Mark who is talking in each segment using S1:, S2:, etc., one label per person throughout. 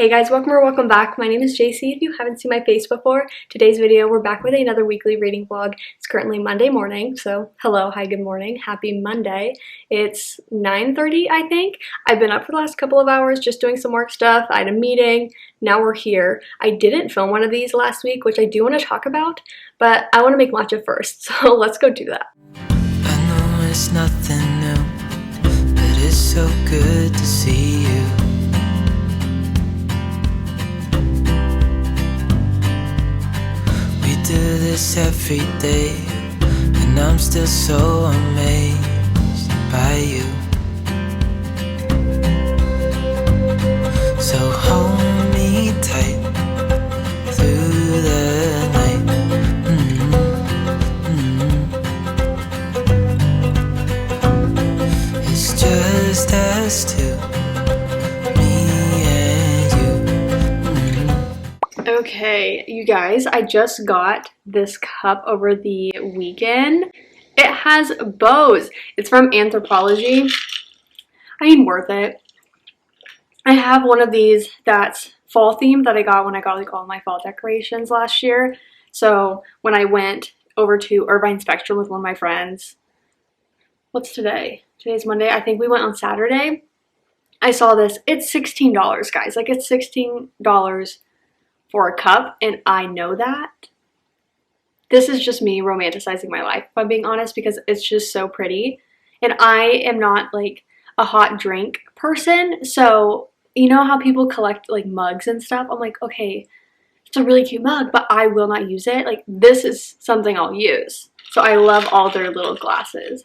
S1: Hey guys, welcome or welcome back. My name is JC. If you haven't seen my face before, today's video, we're back with another weekly reading vlog. It's currently Monday morning, so hello, hi, good morning, happy Monday. It's 9:30, I think. I've been up for the last couple of hours just doing some work stuff. I had a meeting, now we're here. I didn't film one of these last week, which I do want to talk about, but I want to make matcha first, so let's go do that.
S2: I know it's nothing new, but it's so good to see you. Do this every day, and I'm still so amazed by you. So hold me tight through the night. It's just us two, me and you.
S1: Okay, you guys, I just got this cup over the weekend. It has bows. It's from Anthropology. I mean, worth it. I have one of these that's fall themed that I got when I got like all my fall decorations last year. So when I went over to Irvine Spectrum with one of my friends, what's today? Today's Monday. I think we went on Saturday. I saw this. It's $16, guys. Like, it's $16 for a cup, and I know that. This is just me romanticizing my life, if I'm being honest, because it's just so pretty. And I am not like a hot drink person, so you know how people collect like mugs and stuff? I'm like, okay, it's a really cute mug, but I will not use it. Like, this is something I'll use. So I love all their little glasses.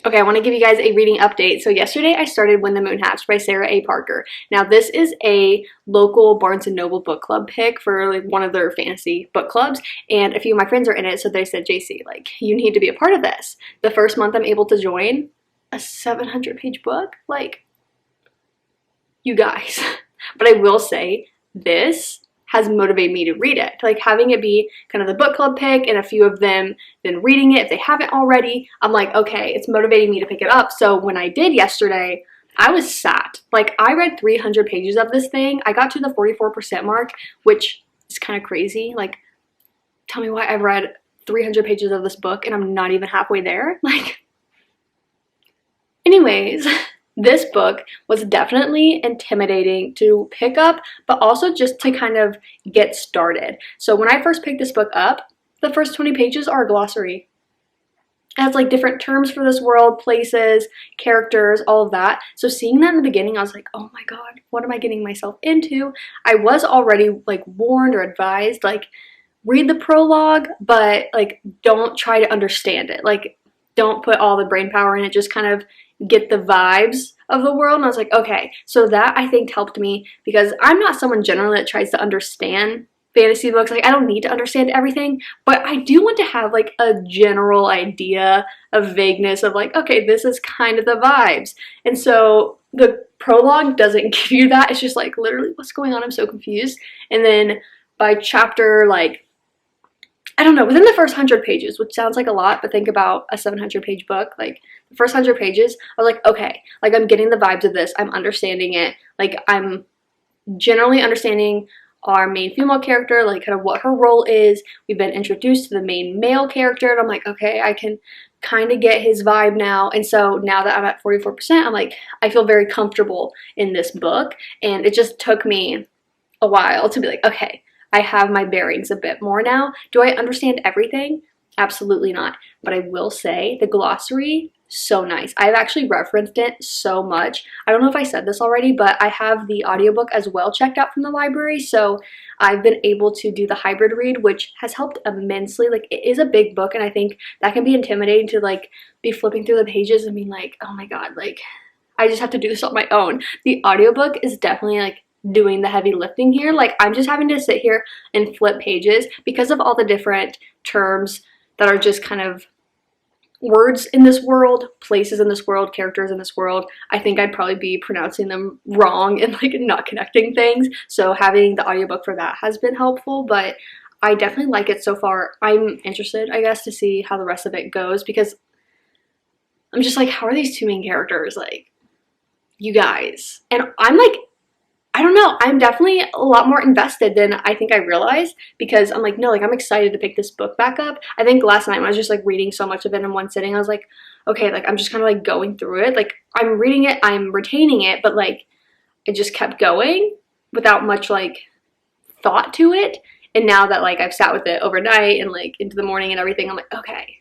S1: Okay, I want to give you guys a reading update. So yesterday I started When the Moon Hatched by Sarah A. Parker. Now this is a local Barnes & Noble book club pick for like one of their fantasy book clubs, and a few of my friends are in it, so they said, JC, like, you need to be a part of this. The first month I'm able to join a 700-page book. Like, you guys. But I will say, this has motivated me to read it. Like, having it be kind of the book club pick and a few of them then reading it if they haven't already, I'm like, okay, it's motivating me to pick it up. So when I did yesterday, I was sat. Like, I read 300 pages of this thing. I got to the 44% mark, which is kind of crazy. Like, tell me why I've read 300 pages of this book and I'm not even halfway there. Like, anyways, this book was definitely intimidating to pick up, but also just to kind of get started. So when I first picked this book up, the first 20 pages are a glossary. It has like different terms for this world, places, characters, all of that. So seeing that in the beginning, I was like, oh my god, what am I getting myself into? I was already like warned or advised, like, read the prologue, but like, don't try to understand it. Like, don't put all the brain power in it, just kind of get the vibes of the world. And I was like, okay, so that I think helped me, because I'm not someone generally that tries to understand fantasy books. Like, I don't need to understand everything, but I do want to have like a general idea of vagueness of like, okay, this is kind of the vibes. And so the prologue doesn't give you that. It's just like, literally, what's going on? I'm so confused. And then by chapter, like, I don't know, within the first 100 pages, which sounds like a lot, but think about a 700-page book, like, the first 100 pages, I was like, okay, like, I'm getting the vibes of this, I'm understanding it, like, I'm generally understanding our main female character, like, kind of what her role is. We've been introduced to the main male character, and I'm like, okay, I can kind of get his vibe now. And so now that I'm at 44%, I'm like, I feel very comfortable in this book, and it just took me a while to be like, okay, I have my bearings a bit more now. Do I understand everything? Absolutely not. But I will say the glossary, so nice. I've actually referenced it so much. I don't know if I said this already, but I have the audiobook as well checked out from the library. So I've been able to do the hybrid read, which has helped immensely. Like, it is a big book, and I think that can be intimidating to like be flipping through the pages and being like, oh my god, like, I just have to do this on my own. The audiobook is definitely like doing the heavy lifting here. Like, I'm just having to sit here and flip pages because of all the different terms that are just kind of words in this world, places in this world, characters in this world. I think I'd probably be pronouncing them wrong and like not connecting things. So having the audiobook for that has been helpful, but I definitely like it so far. I'm interested, I guess, to see how the rest of it goes, because I'm just like, how are these two main characters like you guys. And I'm like, I don't know, I'm definitely a lot more invested than I think I realized, because I'm like, no, like I'm excited to pick this book back up. I think last night when I was just like reading so much of it in one sitting, I was like, okay, like I'm just kind of like going through it. Like I'm reading it, I'm retaining it, but like it just kept going without much like thought to it. And now that like I've sat with it overnight and like into the morning and everything, I'm like, okay,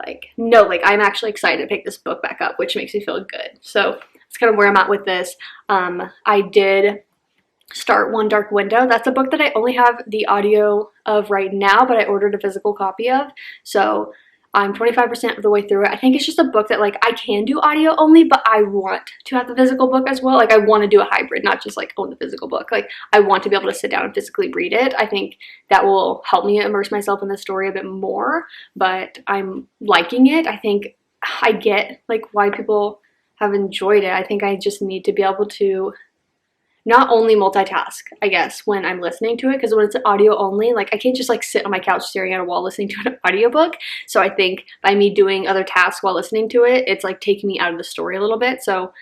S1: like no, like I'm actually excited to pick this book back up, which makes me feel good. So that's kind of where I'm at with this. I did start One Dark Window. That's a book that I only have the audio of right now, but I ordered a physical copy of. So I'm 25% of the way through it. I think it's just a book that like I can do audio only, but I want to have the physical book as well. Like I want to do a hybrid, not just like own the physical book. Like I want to be able to sit down and physically read it. I think that will help me immerse myself in the story a bit more, but I'm liking it. I think I get like why people have enjoyed it. I think I just need to be able to not only multitask, I guess, when I'm listening to it, because when it's audio only, like I can't just like sit on my couch staring at a wall listening to an audiobook. So I think by me doing other tasks while listening to it, it's like taking me out of the story a little bit. So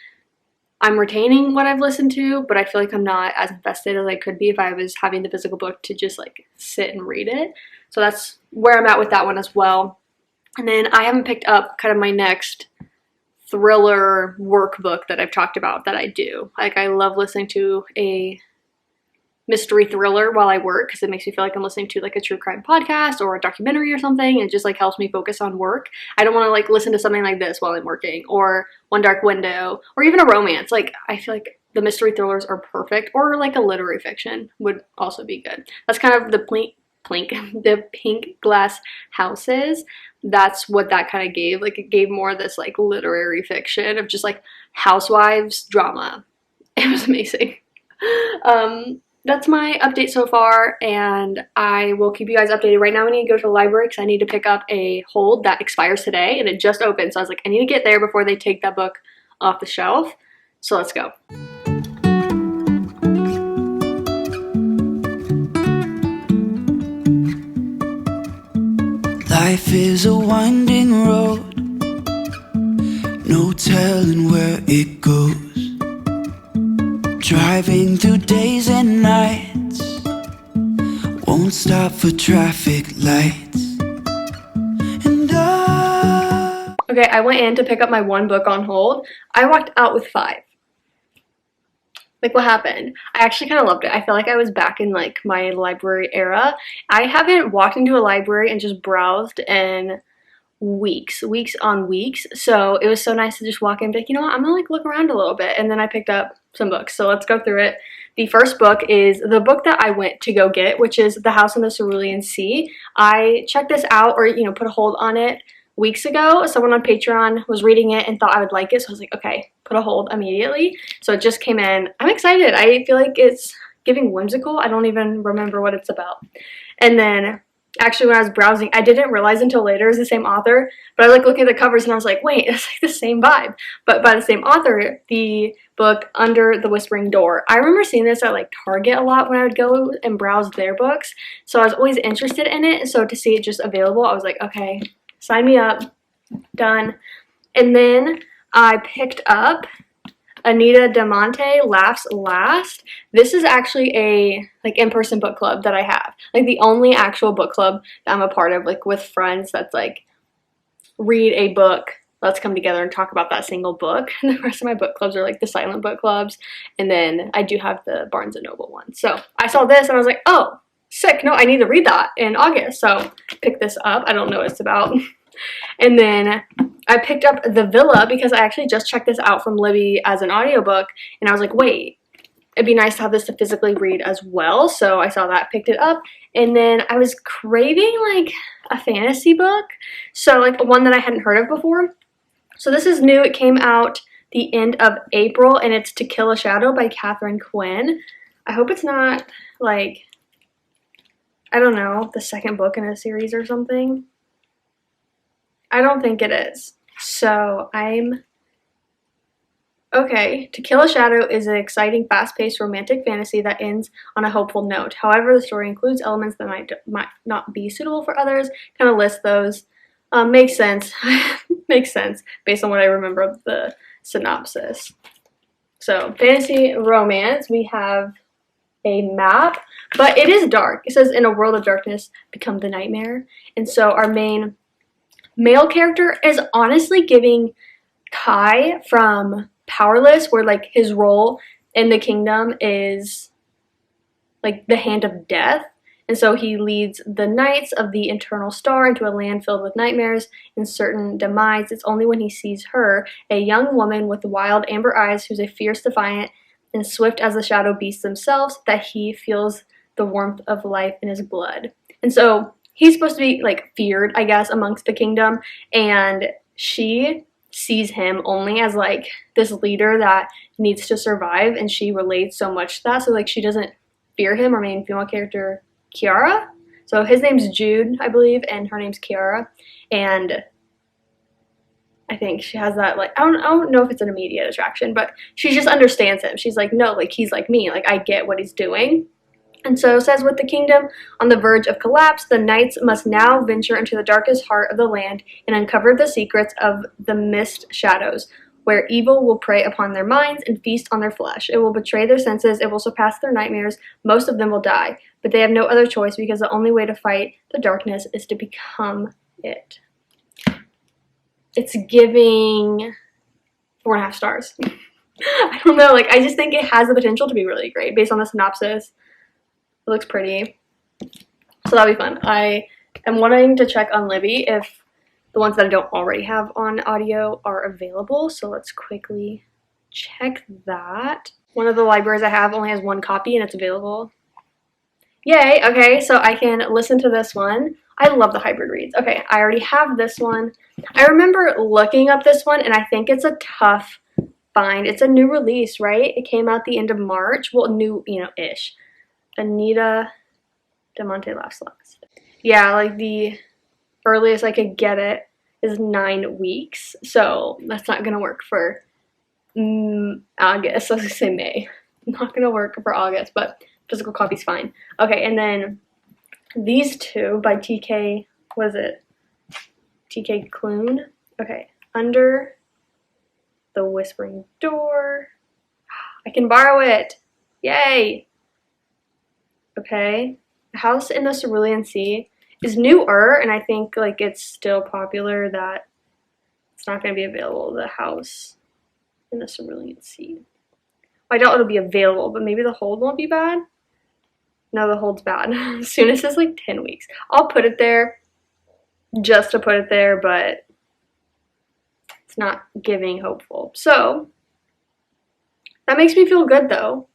S1: I'm retaining what I've listened to, but I feel like I'm not as invested as I could be if I was having the physical book to just like sit and read it. So that's where I'm at with that one as well. And then I haven't picked up kind of my next thriller workbook that I've talked about that I do. Like I love listening to a mystery thriller while I work because it makes me feel like I'm listening to like a true crime podcast or a documentary or something. It just like helps me focus on work. I don't want to like listen to something like this while I'm working, or One Dark Window, or even a romance. Like I feel like the mystery thrillers are perfect, or like a literary fiction would also be good. That's kind of the Pink Glass Houses. That's what that kind of gave. Like it gave more of this like literary fiction of just like housewives drama. It was amazing. That's my update so far, and I will keep you guys updated. Right now I need to go to the library because I need to pick up a hold that expires today, and it just opened, so I was like, I need to get there before they take that book off the shelf. So let's go.
S2: Life is a winding road, no telling where it goes. Driving through days and nights, won't stop for traffic lights. And
S1: Okay, I went in to pick up my one book on hold. I walked out with 5. Like, what happened? I actually kind of loved it. I felt like I was back in like my library era. I haven't walked into a library and just browsed in weeks on weeks. So it was so nice to just walk in and be like, you know what, I'm gonna like look around a little bit. And then I picked up some books. So let's go through it. The first book is the book that I went to go get, which is The House in the Cerulean Sea. I checked this out, or put a hold on it weeks ago. Someone on Patreon was reading it and thought I would like it. So I was like, okay, put a hold immediately. So it just came in. I'm excited. I feel like it's giving whimsical. I don't even remember what it's about. And then actually when I was browsing, I didn't realize until later it was the same author, but I like looking at the covers and I was like, wait, it's like the same vibe. But by the same author, the book Under the Whispering Door. I remember seeing this at like Target a lot when I would go and browse their books. So I was always interested in it. So to see it just available, I was like, okay, sign me up, done. And then I picked up Anita Damonte, Laughs Last. This is actually a like in-person book club that I have. Like the only actual book club that I'm a part of, like with friends that's like read a book, let's come together and talk about that single book. And the rest of my book clubs are like the silent book clubs. And then I do have the Barnes & Noble one. So I saw this and I was like, oh, sick. No, I need to read that in August. So pick this up. I don't know what it's about. And then I picked up The Villa because I actually just checked this out from Libby as an audiobook. And I was like, wait, it'd be nice to have this to physically read as well. So I saw that, picked it up. And then I was craving like a fantasy book. So like one that I hadn't heard of before. So this is new. It came out the end of April and it's To Kill a Shadow by Catherine Quinn. I hope it's not like, I don't know, the second book in a series or something. I don't think it is. So I'm okay. To Kill a Shadow is an exciting, fast-paced romantic fantasy that ends on a hopeful note. However, the story includes elements that might not be suitable for others. Kind of list those. Makes sense. Makes sense based on what I remember of the synopsis. So fantasy romance, we have a map, but it is dark. It says, in a world of darkness, become the nightmare. And so our main male character is honestly giving Kai from Powerless, where like his role in the kingdom is like the hand of death. And so he leads the Knights of the Eternal Star into a land filled with nightmares and certain demise. It's only when he sees her, a young woman with wild amber eyes who's a fierce, defiant, and swift as the shadow beasts themselves, that he feels the warmth of life in his blood. And so he's supposed to be like feared, I guess, amongst the kingdom, and she sees him only as like this leader that needs to survive, and she relates so much to that. So like she doesn't fear him. Our main female character, Kiara. So his name's Jude, I believe, and her name's Kiara. And I think she has that, like, I don't know if it's an immediate attraction, but she just understands him. She's like, no, like, he's like me. Like, I get what he's doing. And so it says, with the kingdom on the verge of collapse, the knights must now venture into the darkest heart of the land and uncover the secrets of the mist shadows, where evil will prey upon their minds and feast on their flesh. It will betray their senses. It will surpass their nightmares. Most of them will die, but they have no other choice, because the only way to fight the darkness is to become it. It's giving 4.5 stars. I don't know, like, I just think it has the potential to be really great based on the synopsis. It looks pretty. So that'll be fun. I am wanting to check on Libby if the ones that I don't already have on audio are available. So let's quickly check that. One of the libraries I have only has 1 copy and it's available. Yay, okay, so I can listen to this one. I love the hybrid reads. Okay, I already have this one. I remember looking up this one, and I think it's a tough find. It's a new release, right? It came out the end of March. Well, new, ish. Anita de Monte Last. Yeah, like the earliest I could get it is 9 weeks. So that's not going to work for August. I was going to say May. Not going to work for August, but physical copy's fine. Okay, and then these two by TK, what is it? TK Clune. Okay, Under the Whispering Door. I can borrow it. Yay! Okay, House in the Cerulean Sea is newer, and I think like it's still popular that it's not going to be available. The House in the Cerulean Sea. I doubt it'll be available, but maybe the hold won't be bad. No, the hold's bad. As soon as it's like 10 weeks. I'll put it there just to put it there, but it's not giving hopeful. So that makes me feel good though.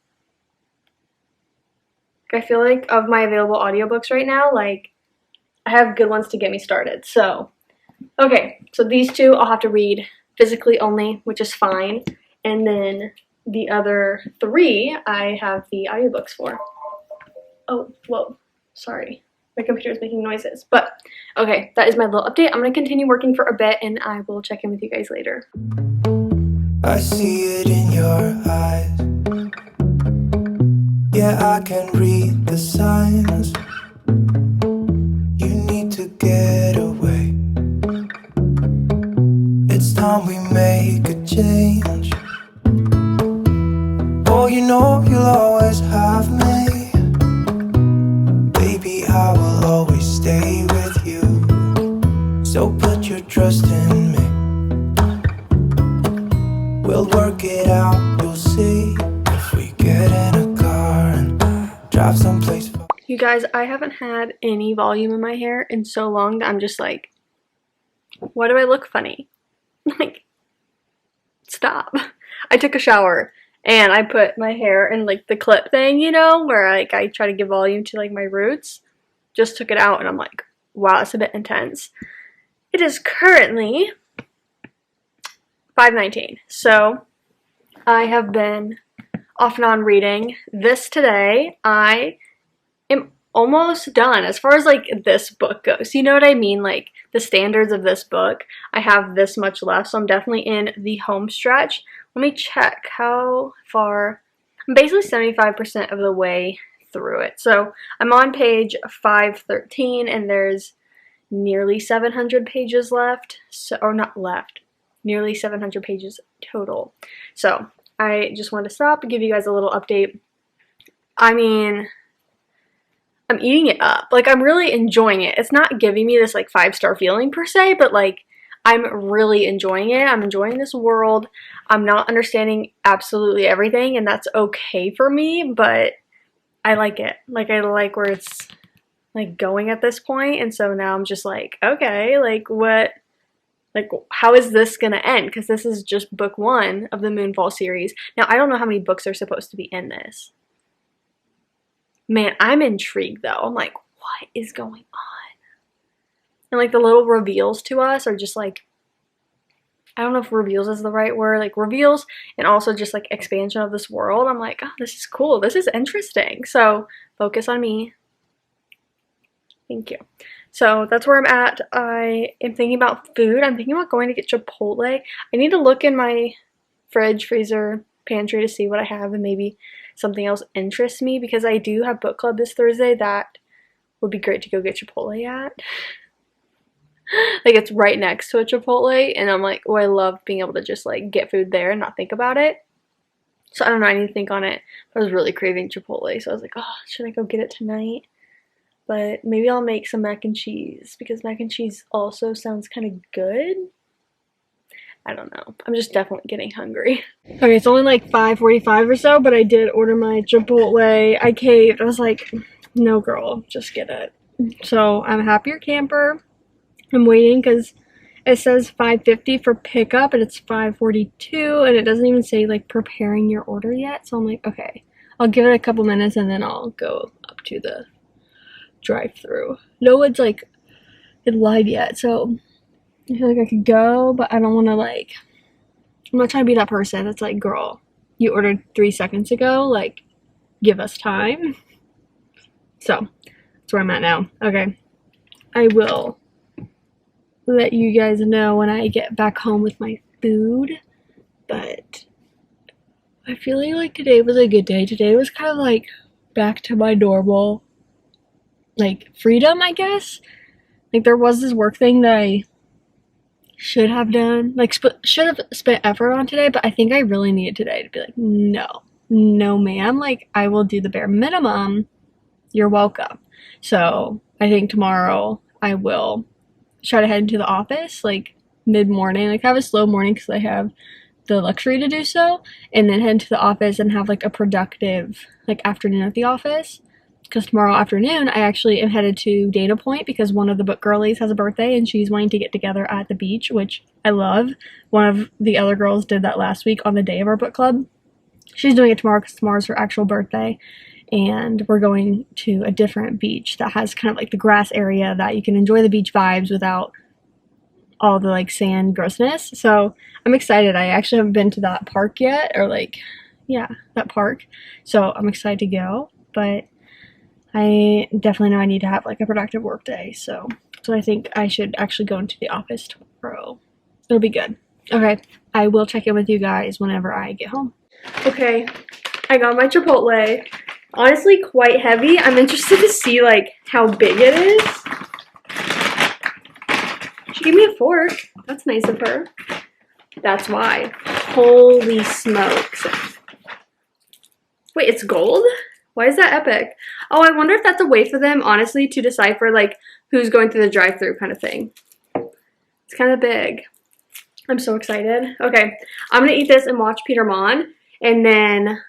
S1: I feel like of my available audiobooks right now, like I have good ones to get me started. So, okay, so these two I'll have to read physically only, which is fine. And then the other 3 I have the audiobooks for. Oh, whoa, sorry. My computer is making noises. But, okay, that is my little update. I'm going to continue working for a bit, and I will check in with you guys later.
S2: I see it in your eyes. Yeah, I can read the signs. You need to get away. It's time we make a change. Oh, you know you'll always have me. Baby, I will always stay with you. So put your trust in me. We'll work it out, you'll see. If we get in a car and drive someplace.
S1: You guys, I haven't had any volume in my hair in so long that I'm just like, why do I look funny? Like, stop. I took a shower and I put my hair in like the clip thing, where like I try to give volume to like my roots. Just took it out and I'm like, wow, it's a bit intense. It is currently 5:19. So I have been off and on reading. This today, I am almost done as far as like this book goes. You know what I mean? Like the standards of this book. I have this much left, so I'm definitely in the home stretch. Let me check how far. I'm basically 75% of the way through it. So I'm on page 513 and there's nearly 700 pages left. So, or not left. Nearly 700 pages total. So I just wanted to stop and give you guys a little update. I mean, I'm eating it up. Like, I'm really enjoying it. It's not giving me this, like, 5-star feeling per se, but, like, I'm really enjoying it. I'm enjoying this world. I'm not understanding absolutely everything, and that's okay for me, but I like it. Like, I like where it's, like, going at this point, and so now I'm just like, okay, like, what, like, how is this gonna end? Because this is just book 1 of the Moonfall series. Now, I don't know how many books are supposed to be in this. Man, I'm intrigued though. I'm like, what is going on? And like the little reveals to us are just like, I don't know if reveals is the right word, like reveals and also just like expansion of this world. I'm like, oh, this is cool. This is interesting. So focus on me. Thank you. So that's where I'm at. I am thinking about food. I'm thinking about going to get Chipotle. I need to look in my fridge, freezer, pantry to see what I have and maybe something else interests me because I do have book club this Thursday that would be great to go get Chipotle at. Like it's right next to a Chipotle and I'm like, oh, I love being able to just like get food there and not think about it. So I don't know, I need to think on it. I was really craving Chipotle, so I was like, oh, should I go get it tonight? But maybe I'll make some mac and cheese because mac and cheese also sounds kind of good. I don't know. I'm just definitely getting hungry. Okay, it's only like 5:45 or so, but I did order my Chipotle. I caved. I was like, no girl, just get it. So I'm a happier camper. I'm waiting because it says 5:50 for pickup and it's 5:42 and it doesn't even say like preparing your order yet. So I'm like, okay, I'll give it a couple minutes and then I'll go up to the drive-through. No one's like in line yet, so I feel like I could go, but I don't want to like, I'm not trying to be that person that's like, girl, you ordered 3 seconds ago, like, give us time. So that's where I'm at now. Okay, I will let you guys know when I get back home with my food, but I feel like today was a good day. Today was kind of like back to my normal like freedom, I guess. Like there was this work thing that I should have done, like should have spent effort on today, but I think I really needed today to be like, no ma'am, like I will do the bare minimum, you're welcome. So I think tomorrow I will try to head into the office like mid-morning, like have a slow morning because I have the luxury to do so, and then head to the office and have like a productive like afternoon at the office. Because tomorrow afternoon I actually am headed to Dana Point because one of the book girlies has a birthday and she's wanting to get together at the beach, which I love. One of the other girls did that last week on the day of our book club. She's doing it tomorrow because tomorrow's her actual birthday, and we're going to a different beach that has kind of like the grass area that you can enjoy the beach vibes without all the like sand grossness. So I'm excited. I actually haven't been to that park yet, or like, yeah, that park. So I'm excited to go, but I definitely know I need to have like a productive work day. So I think I should actually go into the office tomorrow. It'll be good. Okay, I will check in with you guys whenever I get home. Okay, I got my Chipotle. Honestly, quite heavy. I'm interested to see like how big it is. She gave me a fork. That's nice of her. That's why. Holy smokes. Wait, it's gold? Why is that epic? Oh, I wonder if that's a way for them, honestly, to decipher like who's going through the drive-thru kind of thing. It's kind of big. I'm so excited. Okay, I'm gonna eat this and watch Peter Mon, and then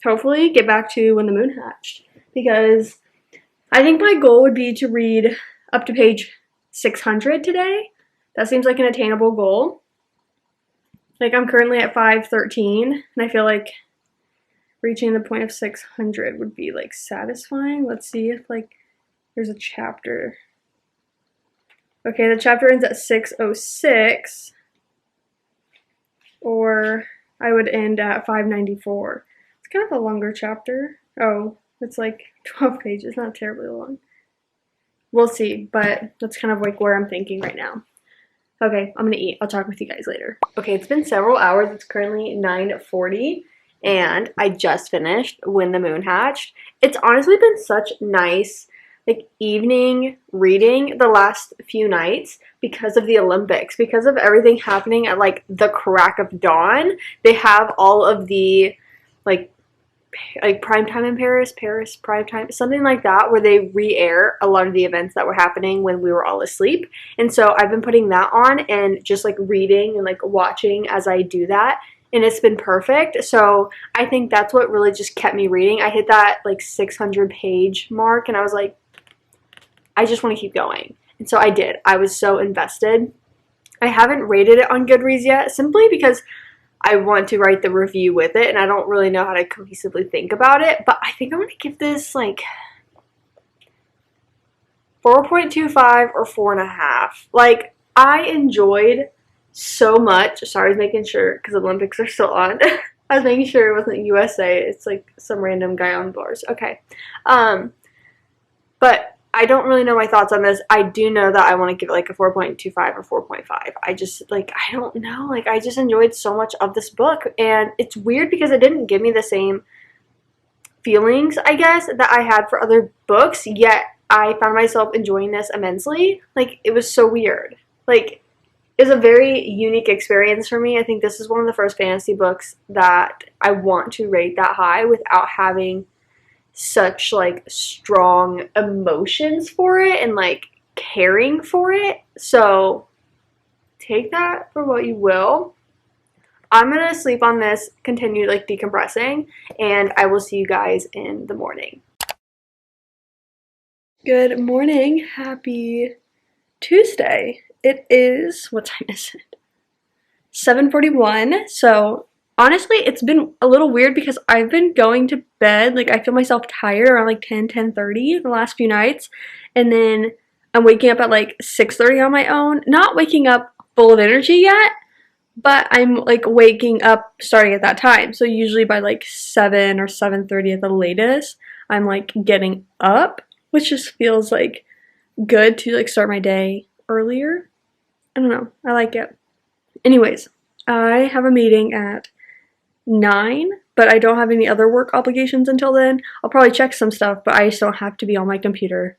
S1: hopefully get back to When the Moon Hatched, because I think my goal would be to read up to page 600 today. That seems like an attainable goal. Like I'm currently at 513, and I feel like reaching the point of 600 would be like satisfying. Let's see if like there's a chapter. Okay, the chapter ends at 606, or I would end at 594. It's kind of a longer chapter. Oh, it's like 12 pages, not terribly long. We'll see, but that's kind of like where I'm thinking right now. Okay, I'm gonna eat. I'll talk with you guys later. Okay, it's been several hours. It's currently 9:40. And I just finished When the Moon Hatched. It's honestly been such nice like evening reading the last few nights because of the Olympics, because of everything happening at like the crack of dawn. They have all of the like prime time in Paris prime time, something like that, where they re-air a lot of the events that were happening when we were all asleep. And so I've been putting that on and just like reading and like watching as I do that, and it's been perfect. So I think that's what really just kept me reading. I hit that like 600 page mark and I was like, I just want to keep going. And so I did. I was so invested. I haven't rated it on Goodreads yet, simply because I want to write the review with it and I don't really know how to cohesively think about it. But I think I'm going to give this like 4.25 or 4.5. Like, I enjoyed so much. Sorry, I was making sure because the Olympics are still on. I was making sure it wasn't USA. It's like some random guy on bars. Okay. But I don't really know my thoughts on this. I do know that I want to give it like a 4.25 or 4.5. I just like, I don't know. Like, I just enjoyed so much of this book. And it's weird because it didn't give me the same feelings, I guess, that I had for other books, yet I found myself enjoying this immensely. Like, it was so weird. Like, it was a very unique experience for me. I think this is one of the first fantasy books that I want to rate that high without having such like strong emotions for it and like caring for it. So take that for what you will. I'm gonna sleep on this, continue like decompressing, and I will see you guys in the morning. Good morning. Happy Tuesday. It is, what time is it? 7:41. So honestly, it's been a little weird because I've been going to bed, like I feel myself tired around like 10:30 the last few nights, and then I'm waking up at like 6:30 on my own. Not waking up full of energy yet, but I'm like waking up starting at that time. So usually by like 7 or 7:30 at the latest, I'm like getting up, which just feels like good to like start my day earlier. I don't know. I like it. Anyways, I have a meeting at 9, but I don't have any other work obligations until then. I'll probably check some stuff, but I just don't have to be on my computer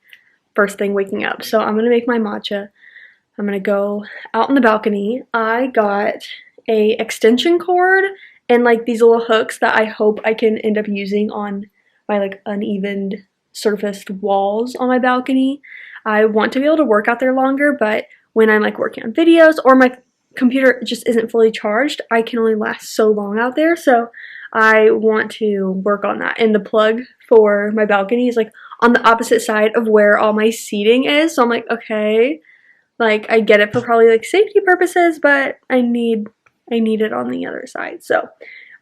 S1: first thing waking up. So I'm gonna make my matcha. I'm gonna go out on the balcony. I got a extension cord and like these little hooks that I hope I can end up using on my like uneven surfaced walls on my balcony. I want to be able to work out there longer, but when I'm like working on videos or my computer just isn't fully charged, I can only last so long out there. So I want to work on that. And the plug for my balcony is like on the opposite side of where all my seating is. So I'm like, okay, like I get it for probably like safety purposes, but I need it on the other side. So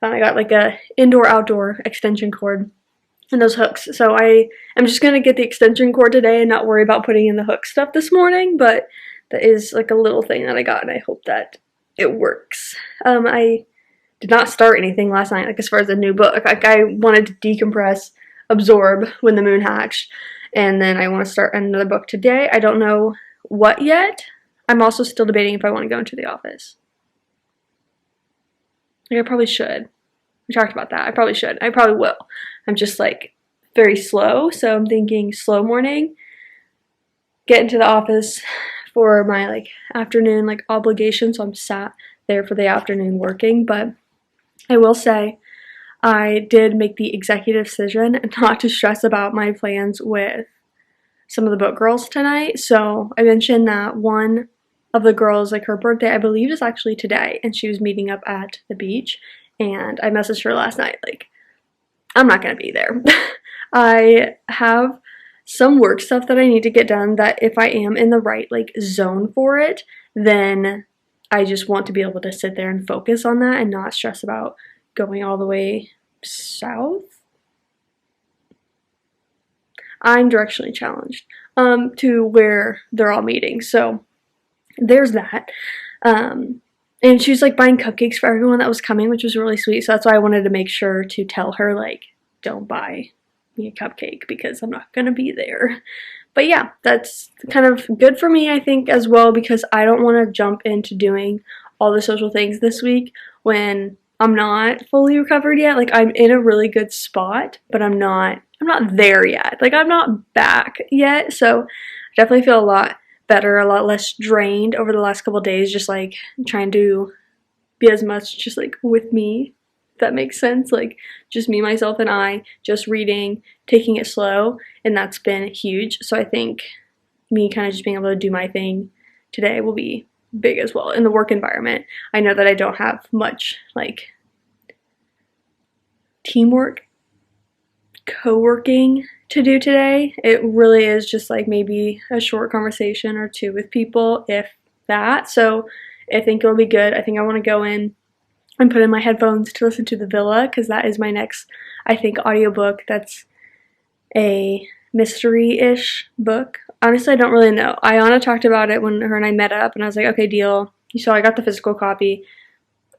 S1: I got like a indoor-outdoor extension cord and those hooks. So I am just gonna get the extension cord today and not worry about putting in the hook stuff this morning, but that is like a little thing that I got and I hope that it works. I did not start anything last night, like as far as a new book. Like I wanted to decompress, absorb when the moon hatched, and then I want to start another book today. I don't know what yet. I'm also still debating if I want to go into the office. Like I probably should. We talked about that. I probably should. I probably will. I'm just like very slow, so I'm thinking slow morning, get into the office for my like afternoon like obligation, so I'm sat there for the afternoon working. But I will say I did make the executive decision not to stress about my plans with some of the book girls tonight. So I mentioned that one of the girls, like her birthday I believe is actually today, and she was meeting up at the beach, and I messaged her last night like, I'm not gonna be there. I have some work stuff that I need to get done that if I am in the right like zone for it, then I just want to be able to sit there and focus on that and not stress about going all the way south. I'm directionally challenged to where they're all meeting. So there's that. And she was like buying cupcakes for everyone that was coming, which was really sweet. So that's why I wanted to make sure to tell her like, don't buy me a cupcake because I'm not gonna be there. But yeah, that's kind of good for me, I think, as well, because I don't want to jump into doing all the social things this week when I'm not fully recovered yet. Like I'm in a really good spot, but I'm not I'm not there yet. Like, I'm not back yet, so I definitely feel a lot better, a lot less drained over the last couple days, just like trying to be as much just like with me, if that makes sense. Like, just me, myself, and I, just reading, taking it slow, and that's been huge. So I think me kind of just being able to do my thing today will be big as well. In the work environment, I know that I don't have much like teamwork, co-working to do today. It really is just like maybe a short conversation or two with people, if that. So I think it'll be good. I think I want to go in and put in my headphones to listen to The Villa, because that is my next, I think, audiobook. That's a mystery-ish book. Honestly, I don't really know. Ayana talked about it when her and I met up, and I was like, okay, deal. So I got the physical copy.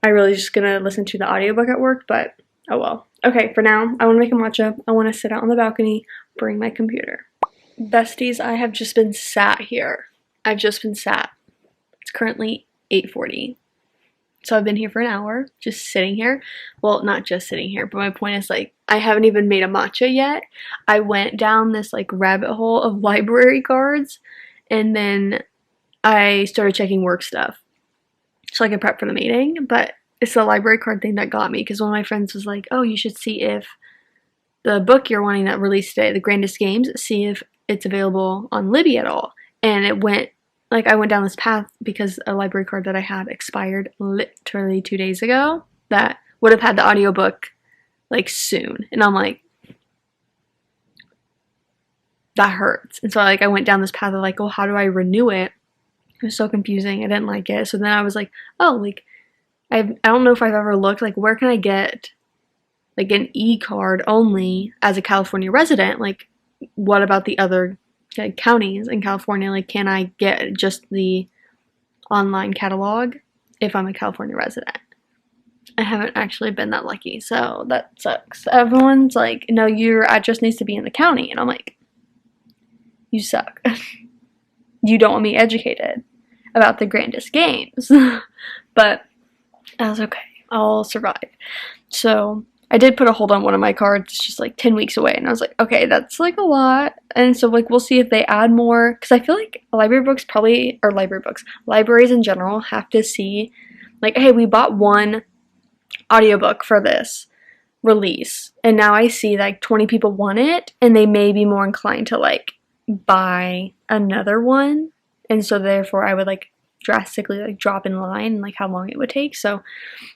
S1: I really just gonna listen to the audiobook at work, but oh well. Okay, for now, I want to make a matcha. I want to sit out on the balcony, bring my computer. Besties, I have just been sat here. I've just been sat. It's currently 8:40. So I've been here for an hour, just sitting here. Well, not just sitting here, but my point is, like, I haven't even made a matcha yet. I went down this, like, rabbit hole of library cards, and then I started checking work stuff so I can prep for the meeting. But it's the library card thing that got me, because one of my friends was like, oh, you should see if the book you're wanting that released today, The Grandest Games, see if it's available on Libby at all. And it went, like, I went down this path because a library card that I had expired literally 2 days ago that would have had the audiobook, like, soon. And I'm like, that hurts. And so, like, I went down this path of, like, oh, how do I renew it? It was so confusing. I didn't like it. So then I was like, oh, like, I don't know if I've ever looked, like, where can I get, like, an e-card only as a California resident? Like, what about the other, like, counties in California? Like, can I get just the online catalog if I'm a California resident? I haven't actually been that lucky, so that sucks. Everyone's like, no, your address needs to be in the county. And I'm like, you suck. You don't want me educated about the grandest games. But that's okay. I'll survive. So I did put a hold on one of my cards. It's just like 10 weeks away. And I was like, okay, that's like a lot. And so, like, we'll see if they add more. Because I feel like libraries in general have to see, like, hey, we bought one audiobook for this release. And now I see like 20 people want it. And they may be more inclined to, like, buy another one. And so therefore I would, like, drastically, like, drop in line and, like, how long it would take. So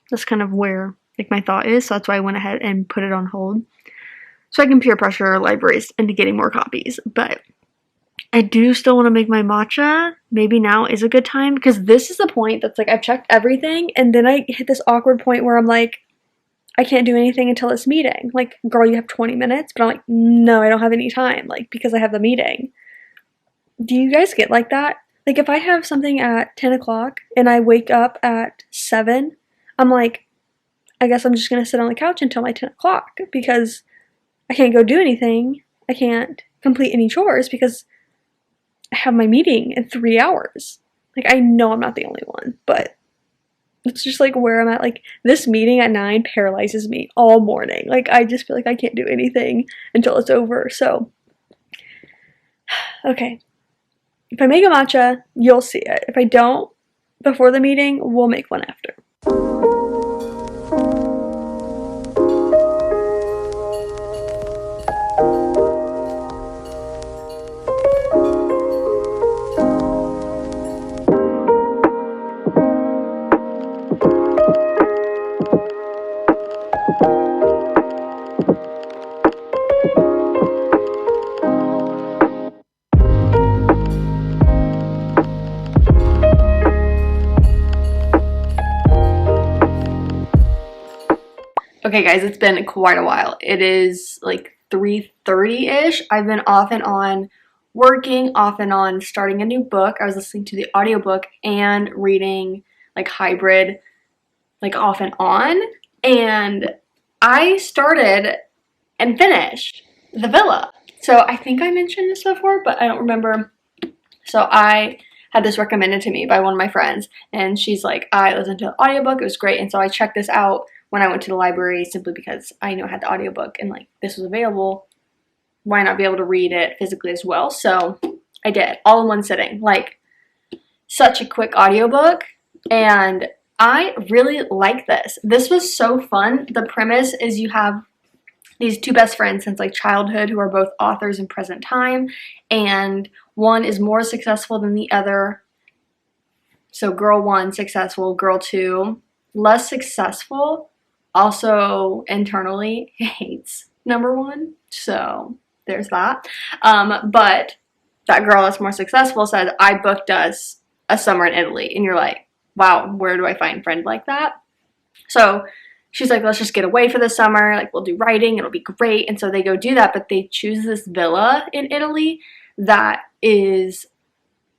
S1: that's kind of where, like, my thought is. So that's why I went ahead and put it on hold, so I can peer pressure libraries into getting more copies. But I do still want to make my matcha. Maybe now is a good time, because this is the point that's like, I've checked everything, and then I hit this awkward point where I'm like, I can't do anything until this meeting. Like, girl, you have 20 minutes. But I'm like, no, I don't have any time, like, because I have the meeting. Do you guys get like that? Like, if I have something at 10 o'clock and I wake up at 7, I'm like, I guess I'm just going to sit on the couch until my 10 o'clock, because I can't go do anything. I can't complete any chores because I have my meeting in 3 hours. Like, I know I'm not the only one, but it's just, like, where I'm at. Like, this meeting at 9 paralyzes me all morning. Like, I just feel like I can't do anything until it's over. So, okay. If I make a matcha, you'll see it. If I don't before the meeting, we'll make one after. Okay, guys, it's been quite a while. It is like 3:30-ish. I've been off and on working, off and on starting a new book. I was listening to the audiobook and reading, like, hybrid, like, off and on. And I started and finished The Villa. So I think I mentioned this before, but I don't remember. So I had this recommended to me by one of my friends, and she's like, I listened to the audiobook, it was great. And so I checked this out when I went to the library, simply because I knew I had the audiobook and, like, this was available. why not be able to read it physically as well? So I did, all in one sitting. Like, such a quick audiobook, and I really like this. This was so fun. The premise is you have these two best friends since like childhood who are both authors in present time, and one is more successful than the other. So girl one, successful, girl two, less successful, also internally hates number one. So there's that. But that girl that's more successful said, I booked us a summer in Italy. And you're like, wow, where do I find a friend like that? So she's like, let's just get away for the summer. Like, we'll do writing. It'll be great. And so they go do that. But they choose this villa in Italy that is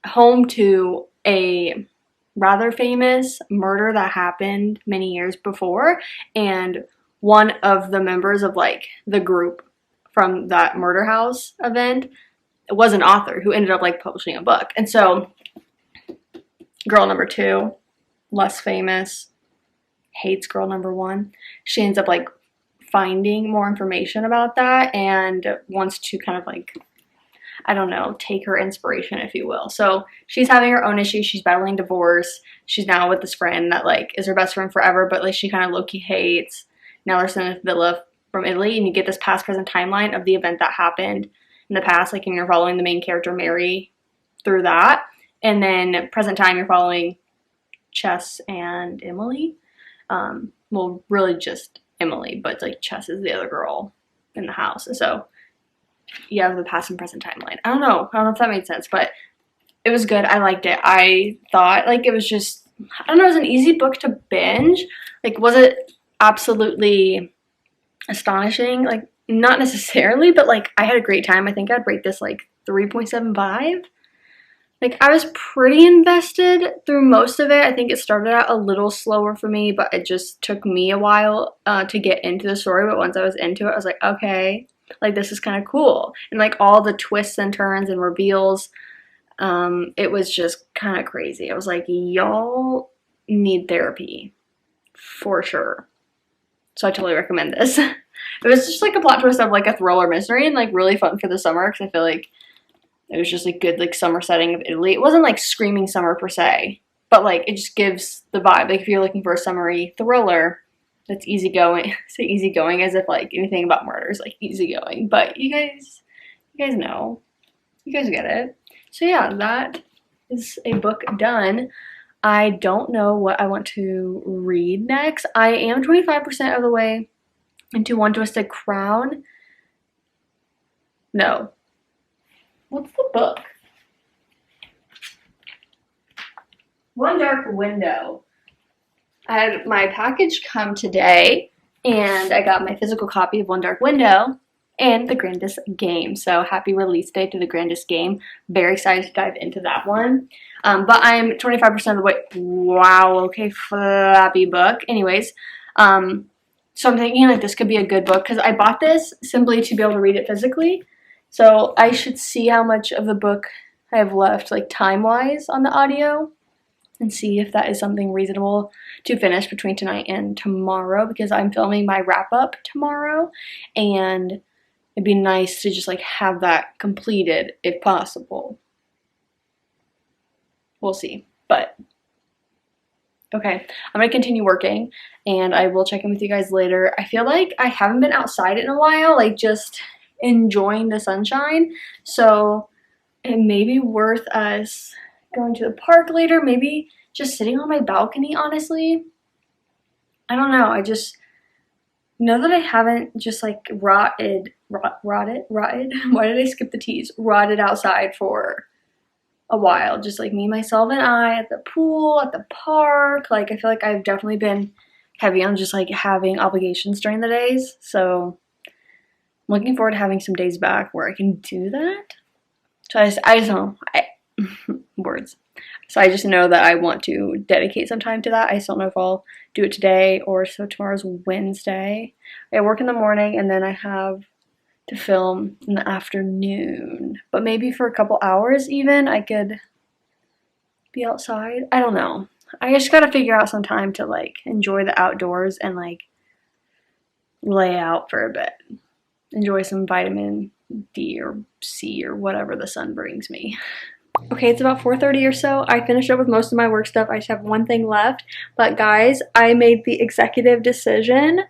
S1: home to a rather famous murder that happened many years before. And one of the members of like the group from that murder house event was an author who ended up like publishing a book. And so girl number two, less famous, hates girl number one. She ends up like finding more information about that and wants to kind of like, I don't know, take her inspiration, if you will. So she's having her own issues. She's battling divorce. She's now with this friend that like is her best friend forever, but like she kind of low-key hates. Now they're sent to villa from Italy, and you get this past present timeline of the event that happened in the past, like, and you're following the main character Mary through that. And then present time, you're following Chess and Emily. Well, really just Emily, but like Chess is the other girl in the house. And so you have the past and present timeline. I don't know if that made sense, but it was good. I liked it. I thought like it was just, I don't know, it was an easy book to binge. Like, was it absolutely astonishing? Like, not necessarily, but like I had a great time. I think I'd rate this like 3.75. Like, I was pretty invested through most of it. I think it started out a little slower for me, but it just took me a while to get into the story. But once I was into it, I was like, okay, like, this is kind of cool. And like all the twists and turns and reveals, it was just kind of crazy. I was like, y'all need therapy for sure. So I totally recommend this. It was just like a plot twist of like a thriller mystery, and like really fun for the summer, because I feel like it was just a good like summer setting of Italy. It wasn't like screaming summer per se, but like it just gives the vibe. Like, if you're looking for a summery thriller that's easygoing, say easygoing as if like anything about murder is like easygoing, but you guys know, you guys get it. So yeah, that is a book done. I don't know what I want to read next. I am 25% of the way into One Twisted Crown. No. What's the book? One Dark Window. I had my package come today, and I got my physical copy of One Dark Window and The Grandest Game. So happy release day to The Grandest Game. Very excited to dive into that one. But I'm 25% of the way. Wow, okay, flappy book. Anyways, so I'm thinking like this could be a good book, because I bought this simply to be able to read it physically. So I should see how much of the book I have left, like time-wise, on the audio, and see if that is something reasonable to finish between tonight and tomorrow, because I'm filming my wrap-up tomorrow, and it'd be nice to just like have that completed if possible. We'll see, but okay, I'm gonna continue working, and I will check in with you guys later. I feel like I haven't been outside in a while, like just enjoying the sunshine, so it may be worth us going to the park later, maybe just sitting on my balcony, honestly. I don't know, I just know that I haven't just like rotted, why did I skip the T's? Rotted outside for a while, just like me, myself, and I at the pool, at the park. Like, I feel like I've definitely been heavy on just like having obligations during the days, so I'm looking forward to having some days back where I can do that. So I just don't know, words. So I just know that I want to dedicate some time to that. I just don't know if I'll do it today or so. Tomorrow's Wednesday. I work in the morning, and then I have to film in the afternoon. But maybe for a couple hours even, I could be outside. I don't know. I just gotta figure out some time to like enjoy the outdoors and like lay out for a bit. enjoy some vitamin D or C or whatever the sun brings me. Okay, it's about 4:30 or so. I finished up with most of my work stuff. I just have one thing left. But guys, I made the executive decision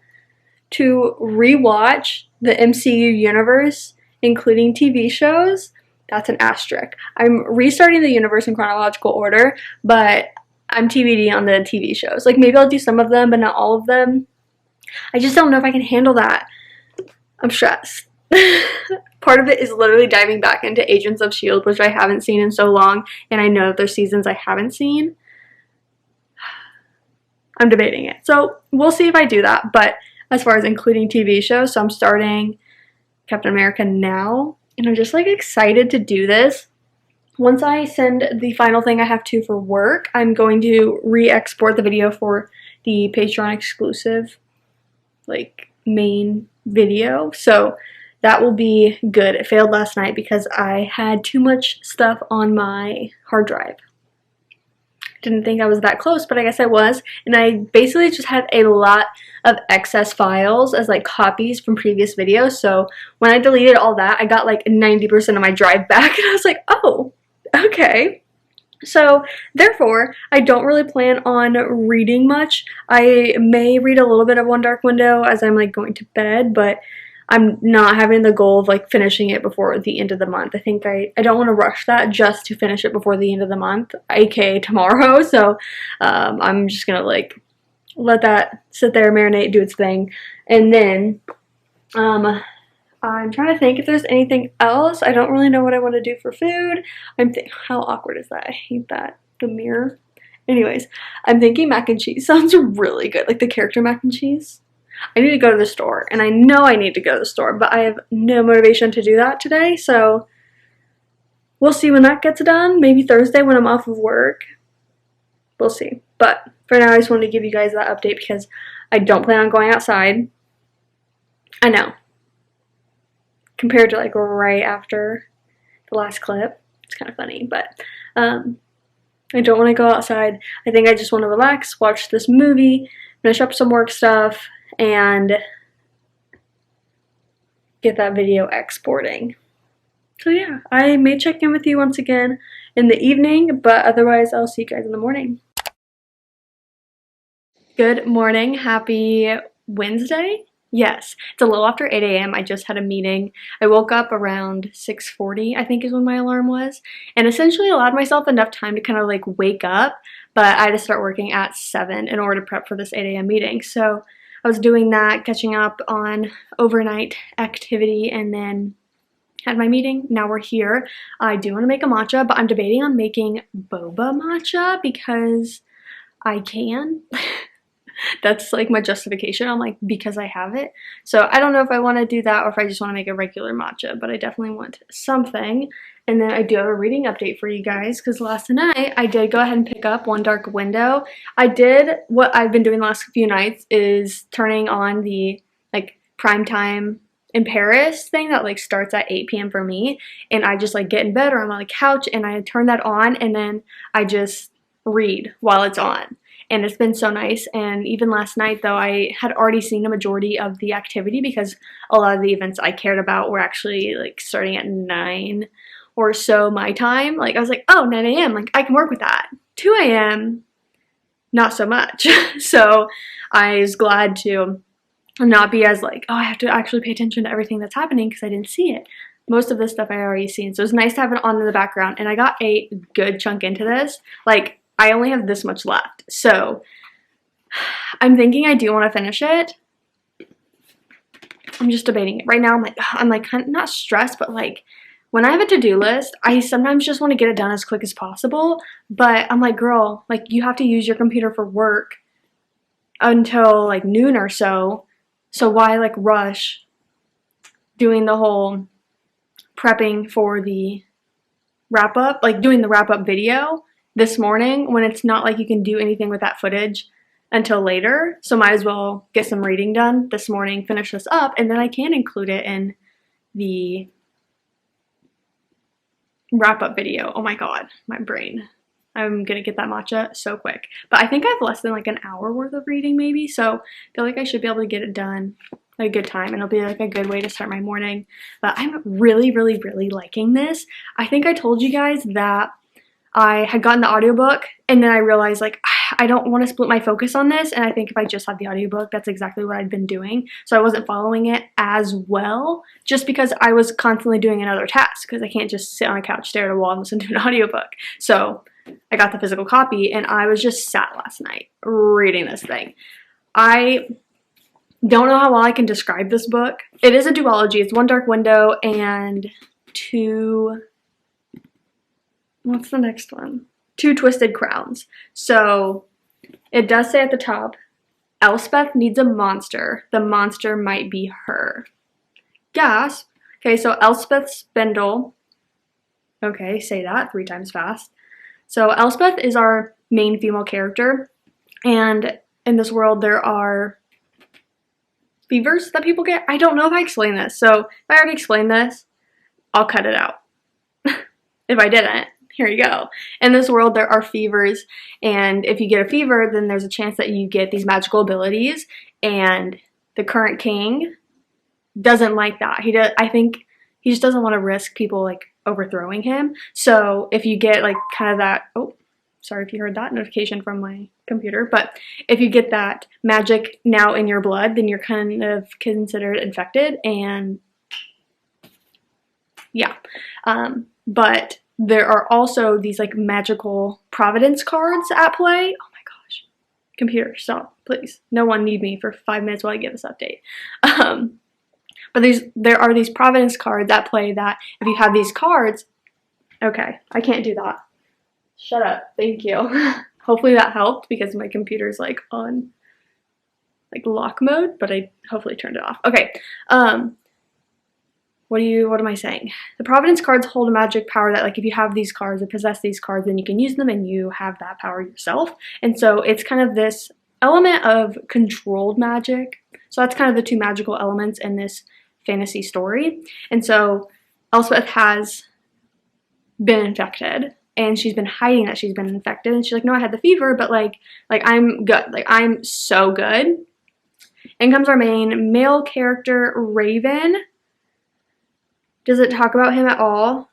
S1: to rewatch the MCU universe, including TV shows. That's an asterisk. I'm restarting the universe in chronological order, but I'm TBD on the TV shows. Like, maybe I'll do some of them, but not all of them. I just don't know if I can handle that. I'm stressed. Part of it is literally diving back into Agents of S.H.I.E.L.D., which I haven't seen in so long, and I know there's seasons I haven't seen. I'm debating it. So we'll see if I do that, but as far as including TV shows, so I'm starting Captain America now, and I'm just like excited to do this. Once I send the final thing I have to for work, I'm going to re-export the video for the Patreon exclusive, like, main video. So that will be good. It failed last night because I had too much stuff on my hard drive. Didn't think I was that close, but I guess I was. And I basically just had a lot of excess files as like copies from previous videos. So when I deleted all that, I got like 90% of my drive back, and I was like, oh, okay. So therefore, I don't really plan on reading much. I may read a little bit of One Dark Window as I'm like going to bed, but I'm not having the goal of like finishing it before the end of the month. I think I don't want to rush that just to finish it before the end of the month, aka tomorrow. So I'm just gonna like let that sit there, marinate, do its thing, and then I'm trying to think if there's anything else. I don't really know what I want to do for food. How awkward is that? I hate that. The mirror. Anyways, I'm thinking mac and cheese sounds really good, like the character mac and cheese. I need to go to the store, and I know I need to go to the store, but I have no motivation to do that today, so we'll see when that gets done. Maybe Thursday when I'm off of work. We'll see. But for now, I just wanted to give you guys that update because I don't plan on going outside. I know. Compared to like right after the last clip. It's kind of funny, but I don't want to go outside. I think I just want to relax, watch this movie, finish up some work stuff, and get that video exporting. So yeah, I may check in with you once again in the evening, but otherwise I'll see you guys in the morning. Good morning. Happy Wednesday. Yes, it's a little after 8 a.m. I just had a meeting. I woke up around 6:40, I think is when my alarm was, and essentially allowed myself enough time to kind of like wake up, but I had to start working at 7 in order to prep for this 8 a.m. meeting. So I was doing that, catching up on overnight activity, and then had my meeting. Now we're here. I do want to make a matcha, but I'm debating on making boba matcha because I can. That's like my justification. I'm like, because I have it. So I don't know if I want to do that or if I just want to make a regular matcha, but I definitely want something. And then I do have a reading update for you guys because last night I did go ahead and pick up One Dark Window. I did what I've been doing the last few nights is turning on the like primetime in Paris thing that like starts at 8 p.m. for me, and I just like get in bed or I'm on the couch and I turn that on and then I just read while it's on. And it's been so nice. And even last night, though, I had already seen a majority of the activity because a lot of the events I cared about were actually like starting at 9 or so my time. Like I was like, oh, 9 a.m. Like I can work with that. 2 a.m. not so much. So I was glad to not be as like, oh, I have to actually pay attention to everything that's happening because I didn't see it. Most of this stuff I already seen. So it was nice to have it on in the background. And I got a good chunk into this. Like I only have this much left. So I'm thinking I do want to finish it. I'm just debating it. Right now I'm like kind of not stressed, but like when I have a to-do list, I sometimes just want to get it done as quick as possible. But I'm like, girl, like you have to use your computer for work until like noon or so. So why like rush doing the whole prepping for the wrap up, like doing the wrap up video this morning when it's not like you can do anything with that footage until later. So might as well get some reading done this morning, finish this up, and then I can include it in the wrap up video. Oh my god, my brain. I'm gonna get that matcha so quick. But I think I have less than like an hour worth of reading maybe, so I feel like I should be able to get it done at a good time, and it'll be like a good way to start my morning. But I'm really, really, really liking this. I think I told you guys that I had gotten the audiobook, and then I realized like I don't want to split my focus on this, and I think if I just had the audiobook, that's exactly what I'd been doing. So I wasn't following it as well, just because I was constantly doing another task, because I can't just sit on a couch, stare at a wall, and listen to an audiobook. So I got the physical copy, and I was just sat last night reading this thing. I don't know how well I can describe this book. It is a duology. It's One Dark Window and what's the next one? Two Twisted Crowns. So it does say at the top, Elspeth needs a monster. The monster might be her. Gasp. Okay, so Elspeth Spindle. Okay, say that 3 times fast. So Elspeth is our main female character, and in this world there are fevers that people get. I don't know if I explained this, so if I already explained this, I'll cut it out. If I didn't, here you go. In this world there are fevers, and if you get a fever, then there's a chance that you get these magical abilities, and the current king doesn't like that. I think he just doesn't want to risk people like overthrowing him. So if you get like kind of that, oh, sorry if you heard that notification from my computer, but if you get that magic now in your blood, then you're kind of considered infected, and yeah. But there are also these like magical providence cards at play. Oh my gosh. Computer, stop, please. No one need me for 5 minutes while I give this update. But there are these providence cards at play that if you have these cards, okay, I can't do that. Shut up, thank you. Hopefully that helped, because my computer's like on like lock mode, but I hopefully turned it off. Okay, what am I saying? The providence cards hold a magic power that like if you have these cards or possess these cards, then you can use them and you have that power yourself. And so it's kind of this element of controlled magic. So that's kind of the 2 magical elements in this fantasy story. And so Elspeth has been infected, and she's been hiding that she's been infected, and she's like, no, I had the fever, but like I'm good, like I'm so good. In comes our main male character, Raven. Does it talk about him at all?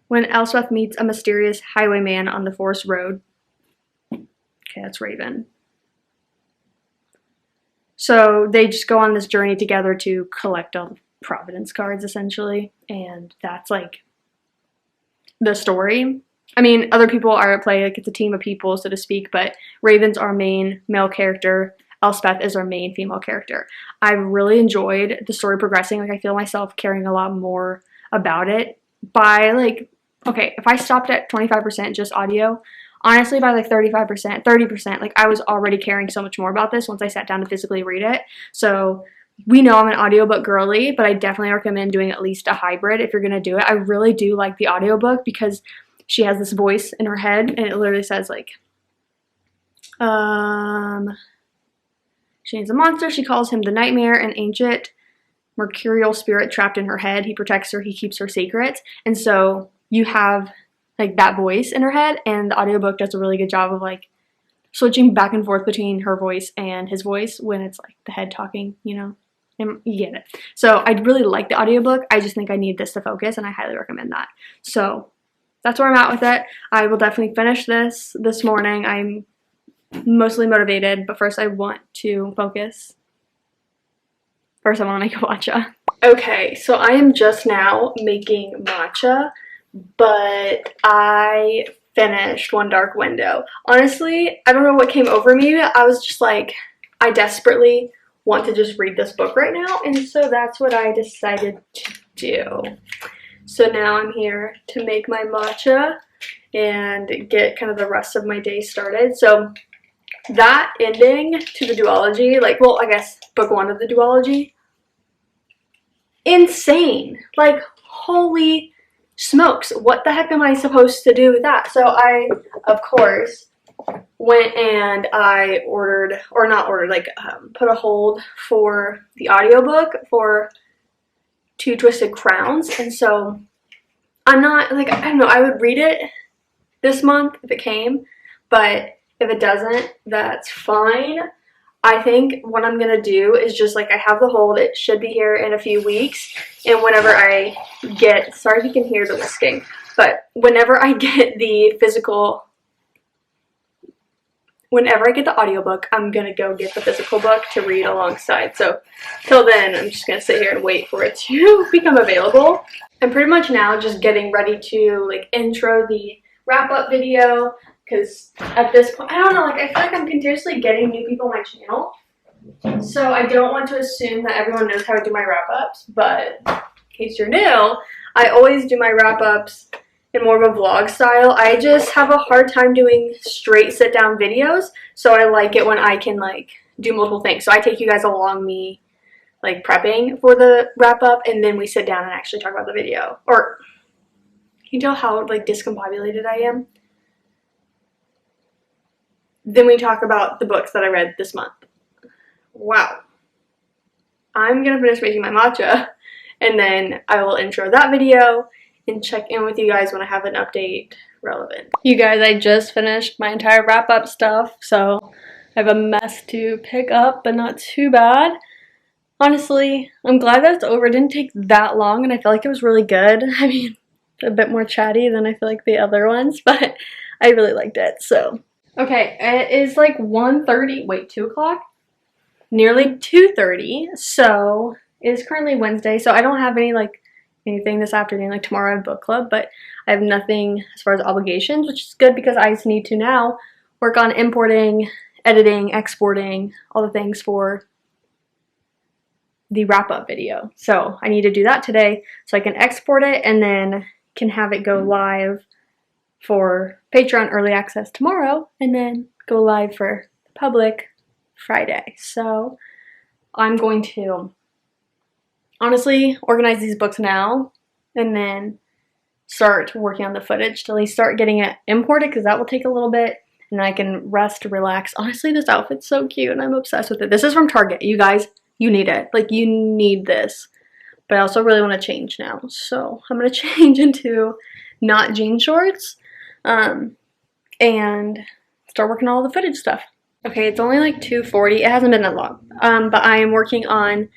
S1: When Elspeth meets a mysterious highwayman on the forest road. Okay, that's Raven. So they just go on this journey together to collect all the providence cards, essentially, and that's like the story. I mean, other people are at play, like it's a team of people, so to speak, but Raven's our main male character. Elspeth is our main female character. I really enjoyed the story progressing. Like I feel myself caring a lot more about it by like, okay, if I stopped at 25% just audio, honestly by like 35%, 30%, like I was already caring so much more about this once I sat down to physically read it. So we know I'm an audiobook girly, but I definitely recommend doing at least a hybrid if you're going to do it. I really do like the audiobook because she has this voice in her head, and it literally says like, she needs a monster. She calls him the Nightmare, an ancient mercurial spirit trapped in her head. He protects her. He keeps her secrets. And so you have like that voice in her head, and the audiobook does a really good job of like switching back and forth between her voice and his voice when it's like the head talking, you know, and you get it. So I really like the audiobook. I just think I need this to focus, and I highly recommend that. So that's where I'm at with it. I will definitely finish this morning. I'm mostly motivated, but first I want to focus. First I want to make a matcha. Okay, so I am just now making matcha, but I finished One Dark Window. Honestly, I don't know what came over me. I was just like, I desperately want to just read this book right now, and so that's what I decided to do. So now I'm here to make my matcha and get kind of the rest of my day started. So that ending to the duology, like, well, I guess book 1 of the duology, insane. Like, holy smokes, what the heck am I supposed to do with that? So I, of course, went and I ordered, or not ordered, like put a hold for the audiobook for Two Twisted Crowns. And so I'm not, like, I don't know, I would read it this month if it came, but if it doesn't, that's fine. I think what I'm gonna do is just, like, I have the hold, it should be here in a few weeks, and whenever I get, sorry if you can hear the whisking, but whenever I get the audiobook, I'm gonna go get the physical book to read alongside. So till then, I'm just gonna sit here and wait for it to become available. I'm pretty much now just getting ready to, like, intro the wrap-up video, because at this point, I don't know, like, I feel like I'm continuously getting new people on my channel, so I don't want to assume that everyone knows how to do my wrap-ups, but in case you're new, I always do my wrap-ups in more of a vlog style. I just have a hard time doing straight sit-down videos, so I like it when I can, like, do multiple things. So I take you guys along me, like, prepping for the wrap-up, and then we sit down and actually talk about the video. Or, can you tell how, like, discombobulated I am? Then we talk about the books that I read this month. Wow. I'm gonna finish making my matcha, and then I will intro that video and check in with you guys when I have an update relevant. You guys, I just finished my entire wrap-up stuff, so I have a mess to pick up, but not too bad. Honestly, I'm glad that it's over. It didn't take that long, and I feel like it was really good. I mean, a bit more chatty than I feel like the other ones, but I really liked it, so. Okay, it is like 1:30, wait, 2 o'clock? Nearly 2:30, so it is currently Wednesday, so I don't have anything this afternoon. Like, tomorrow I have book club, but I have nothing as far as obligations, which is good because I just need to now work on importing, editing, exporting, all the things for the wrap-up video. So I need to do that today so I can export it and then can have it go live for Patreon early access tomorrow, and then go live for the public Friday. So I'm going to honestly organize these books now and then start working on the footage to at least start getting it imported, because that will take a little bit, and I can rest, relax. Honestly, this outfit's so cute and I'm obsessed with it. This is from Target. You guys, you need it. Like, you need this. But I also really want to change now, so I'm going to change into not jean shorts and start working on all the footage stuff. Okay, it's only like 2:40. It hasn't been that long, but I am working on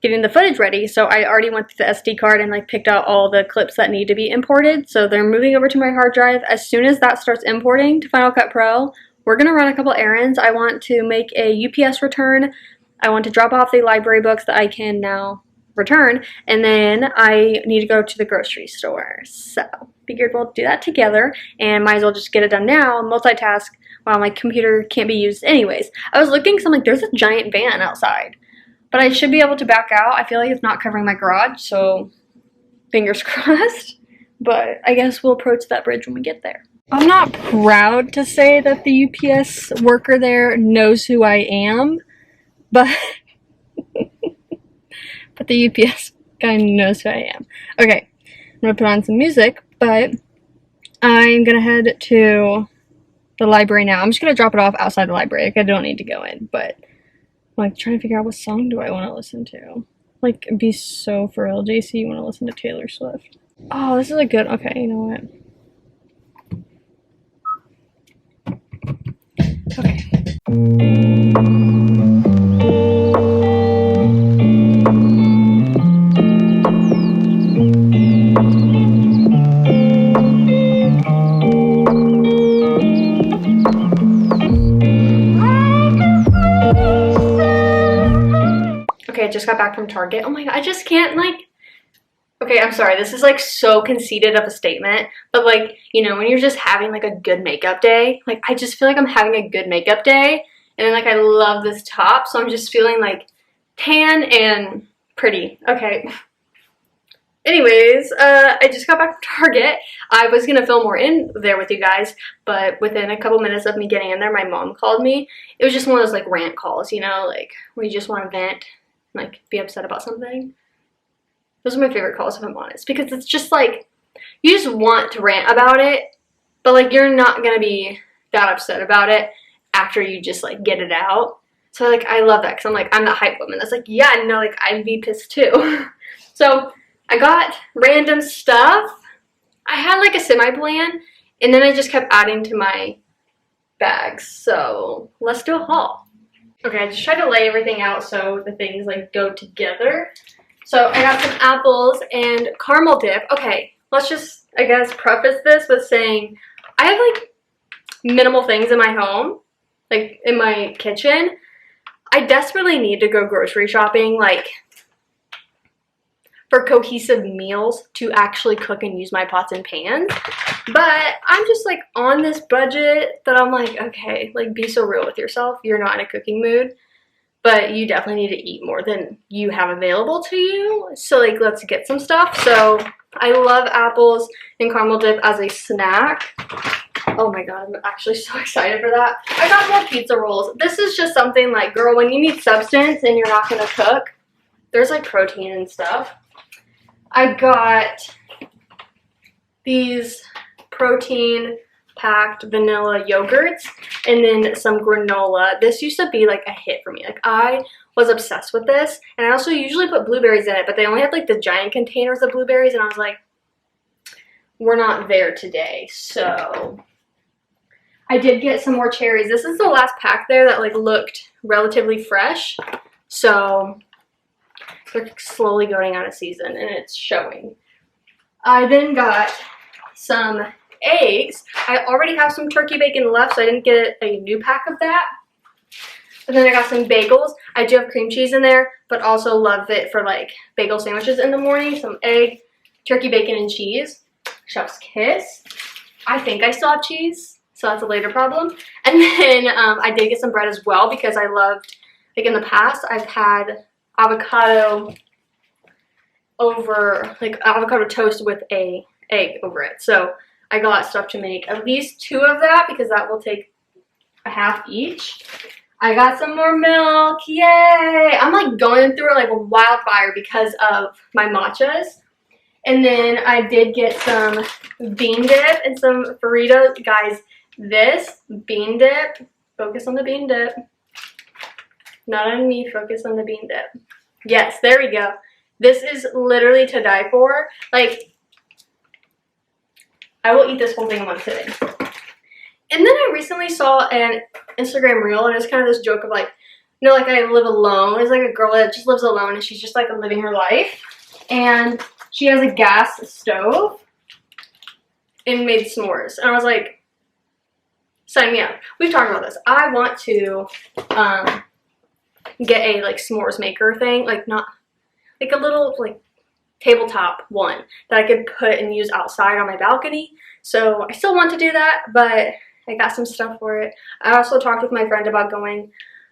S1: getting the footage ready. So I already went through the SD card and, like, picked out all the clips that need to be imported. So they're moving over to my hard drive. As soon as that starts importing to Final Cut Pro, we're going to run a couple errands. I want to make a UPS return. I want to drop off the library books that I can now return, and then I need to go to the grocery store. So figured we'll do that together, and might as well just get it done now, multitask, while my computer can't be used anyways. I was looking, because I'm like, there's a giant van outside, but I should be able to back out. I feel like it's not covering my garage, so fingers crossed, but I guess we'll approach that bridge when we get there. I'm not proud to say that the UPS worker there knows who I am, but but the UPS guy knows who I am. Okay, I'm gonna put on some music, but I'm gonna head to the library now. I'm just gonna drop it off outside the library. Like, I don't need to go in, but I'm, like, trying to figure out what song do I want to listen to. Like, be so for real, JC, you want to listen to Taylor Swift? Oh, this is a good, okay, you know what? Okay. Okay, I just got back from Target. Oh my god, I just can't, like, okay, I'm sorry, this is, like, so conceited of a statement, but, like, you know, when you're just having, like, a good makeup day, like, I just feel like I'm having a good makeup day, and then, like, I love this top, so I'm just feeling, like, tan and pretty. Okay. Anyways, I just got back from Target. I was gonna film more in there with you guys, but within a couple minutes of me getting in there, my mom called me. It was just one of those, like, rant calls, you know, like, where you just want to vent, like, be upset about something. Those are my favorite calls, if I'm honest, because it's just, like, you just want to rant about it, but, like, you're not gonna be that upset about it after you just, like, get it out. So, like, I love that, because I'm, like, I'm the hype woman that's like, yeah, no, like, I'd be pissed too. So I got random stuff. I had like a semi-plan, and then I just kept adding to my bags. So let's do a haul. Okay, I just tried to lay everything out so the things like go together. So I got some apples and caramel dip. Okay, let's just, I guess, preface this with saying I have like minimal things in my home, like in my kitchen. I desperately need to go grocery shopping, like for cohesive meals to actually cook and use my pots and pans. But I'm just like on this budget that I'm like, okay, like be so real with yourself. You're not in a cooking mood, but you definitely need to eat more than you have available to you. So like, let's get some stuff. So I love apples and caramel dip as a snack. Oh my god, I'm actually so excited for that. I got more pizza rolls. This is just something like, girl, when you need substance and you're not gonna cook, there's like protein and stuff. I got these protein-packed vanilla yogurts and then some granola. This used to be like a hit for me. Like I was obsessed with this, and I also usually put blueberries in it, but they only had like the giant containers of blueberries, and I was like, we're not there today. So I did get some more cherries. This is the last pack there that like looked relatively fresh. So they're slowly going out of season and it's showing. I then got some eggs. I already have some turkey bacon left, so I didn't get a new pack of that. And then I got some bagels. I do have cream cheese in there, but also love it for like bagel sandwiches in the morning. Some egg, turkey bacon, and cheese. Chef's kiss. I think I still have cheese, so that's a later problem. And then I did get some bread as well because I loved, like in the past, I've had avocado over, like avocado toast with a egg over it. So I got stuff to make at least 2 of that because that will take a half each. I got some more milk, yay! I'm like going through it like a wildfire because of my matchas. And then I did get some bean dip and some burritos. Guys, this bean dip, focus on the bean dip. Not on me, focus on the bean dip. Yes, there we go. This is literally to die for. Like, I will eat this whole thing in one sitting. And then I recently saw an Instagram reel, and it's kind of this joke of like, you know, like I live alone. It's like a girl that just lives alone, and she's just like living her life. And she has a gas stove and made s'mores. And I was like, sign me up. We've talked about this. I want to get a like s'mores maker thing, like not like a little like tabletop one that I could put and use outside on my balcony. So I still want to do that, but I got some stuff for it. I also talked with my friend about going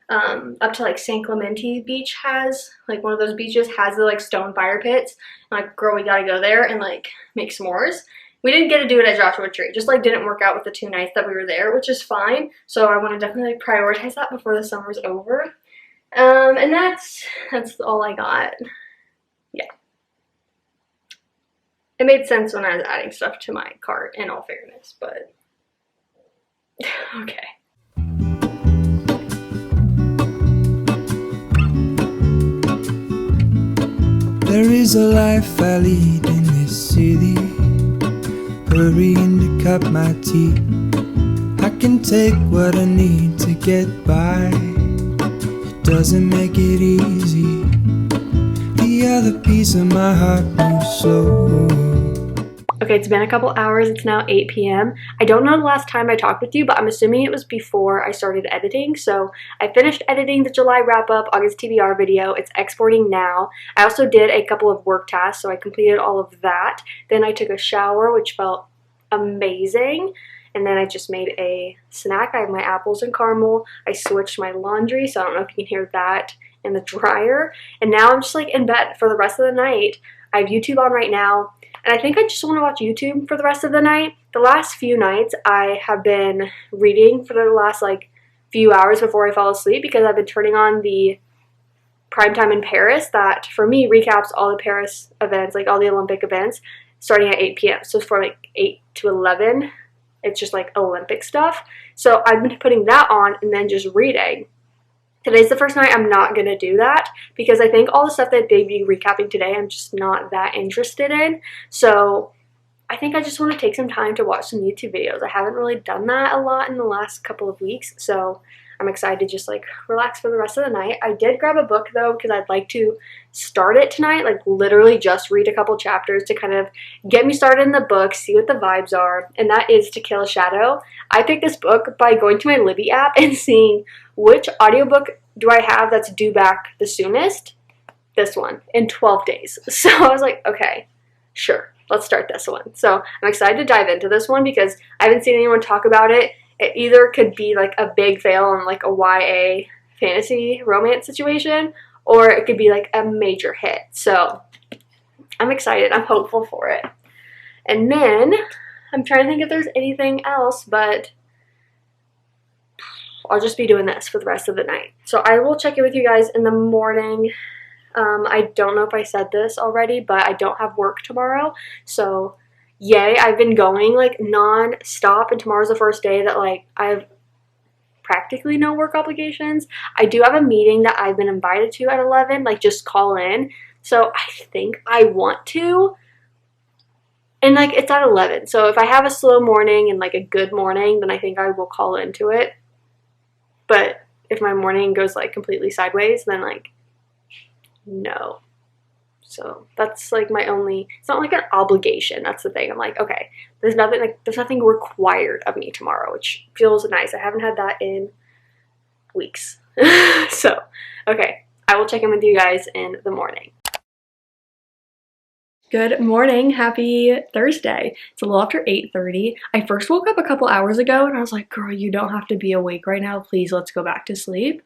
S1: up to like San Clemente Beach has, like one of those beaches has the like stone fire pits. I'm like, girl, we gotta go there and like make s'mores. We didn't get to do it at Joshua Tree. It just like didn't work out with the 2 nights that we were there, which is fine. So I want to definitely like, prioritize that before the summer's over. And that's all I got. Yeah. It made sense when I was adding stuff to my cart, in all fairness, but okay.
S2: There is a life I lead in this city, hurrying to cut my teeth. I can take what I need to get by. It doesn't make it easy. The other piece of my heart moves slow.
S1: Okay, it's been a couple hours. It's now 8 p.m. I don't know the last time I talked with you, but I'm assuming it was before I started editing. So I finished editing the July wrap-up August TBR video. It's exporting now. I also did a couple of work tasks, so I completed all of that. Then I took a shower, which felt amazing. And then I just made a snack. I have my apples and caramel. I switched my laundry, so I don't know if you can hear that in the dryer. And now I'm just like in bed for the rest of the night. I have YouTube on right now. And I think I just want to watch YouTube for the rest of the night. The last few nights I have been reading for the last like few hours before I fall asleep because I've been turning on the Primetime in Paris that for me recaps all the Paris events, like all the Olympic events starting at 8 p.m. So from like 8 to 11, it's just like Olympic stuff. So I've been putting that on and then just reading. Today's the first night I'm not going to do that because I think all the stuff that they'd be recapping today I'm just not that interested in. So I think I just want to take some time to watch some YouTube videos. I haven't really done that a lot in the last couple of weeks, so I'm excited to just like relax for the rest of the night. I did grab a book though because I'd like to start it tonight, like literally just read a couple chapters to kind of get me started in the book, see what the vibes are, and that is To Kill a Shadow. I picked this book by going to my Libby app and seeing which audiobook do I have that's due back the soonest. This one in 12 days. So I was like, okay, sure, let's start this one. So I'm excited to dive into this one because I haven't seen anyone talk about it. It either could be like a big fail in like a YA fantasy romance situation, or it could be like a major hit. So I'm excited. I'm hopeful for it. And then I'm trying to think if there's anything else, but I'll just be doing this for the rest of the night. So I will check in with you guys in the morning. I don't know if I said this already, but I don't have work tomorrow. So yay, I've been going like non-stop, and tomorrow's the first day that like I have practically no work obligations. I do have a meeting that I've been invited to at 11, like just call in. So I think I want to. And like it's at 11. So if I have a slow morning and like a good morning, then I think I will call into it. But if my morning goes like completely sideways, then like no. So that's like my only, it's not like an obligation. That's the thing. I'm like, okay, there's nothing required of me tomorrow, which feels nice. I haven't had that in weeks. So, okay, I will check in with you guys in the morning. Good morning. Happy Thursday. It's a little after 8:30. I first woke up a couple hours ago and I was like, girl, you don't have to be awake right now. Please, let's go back to sleep.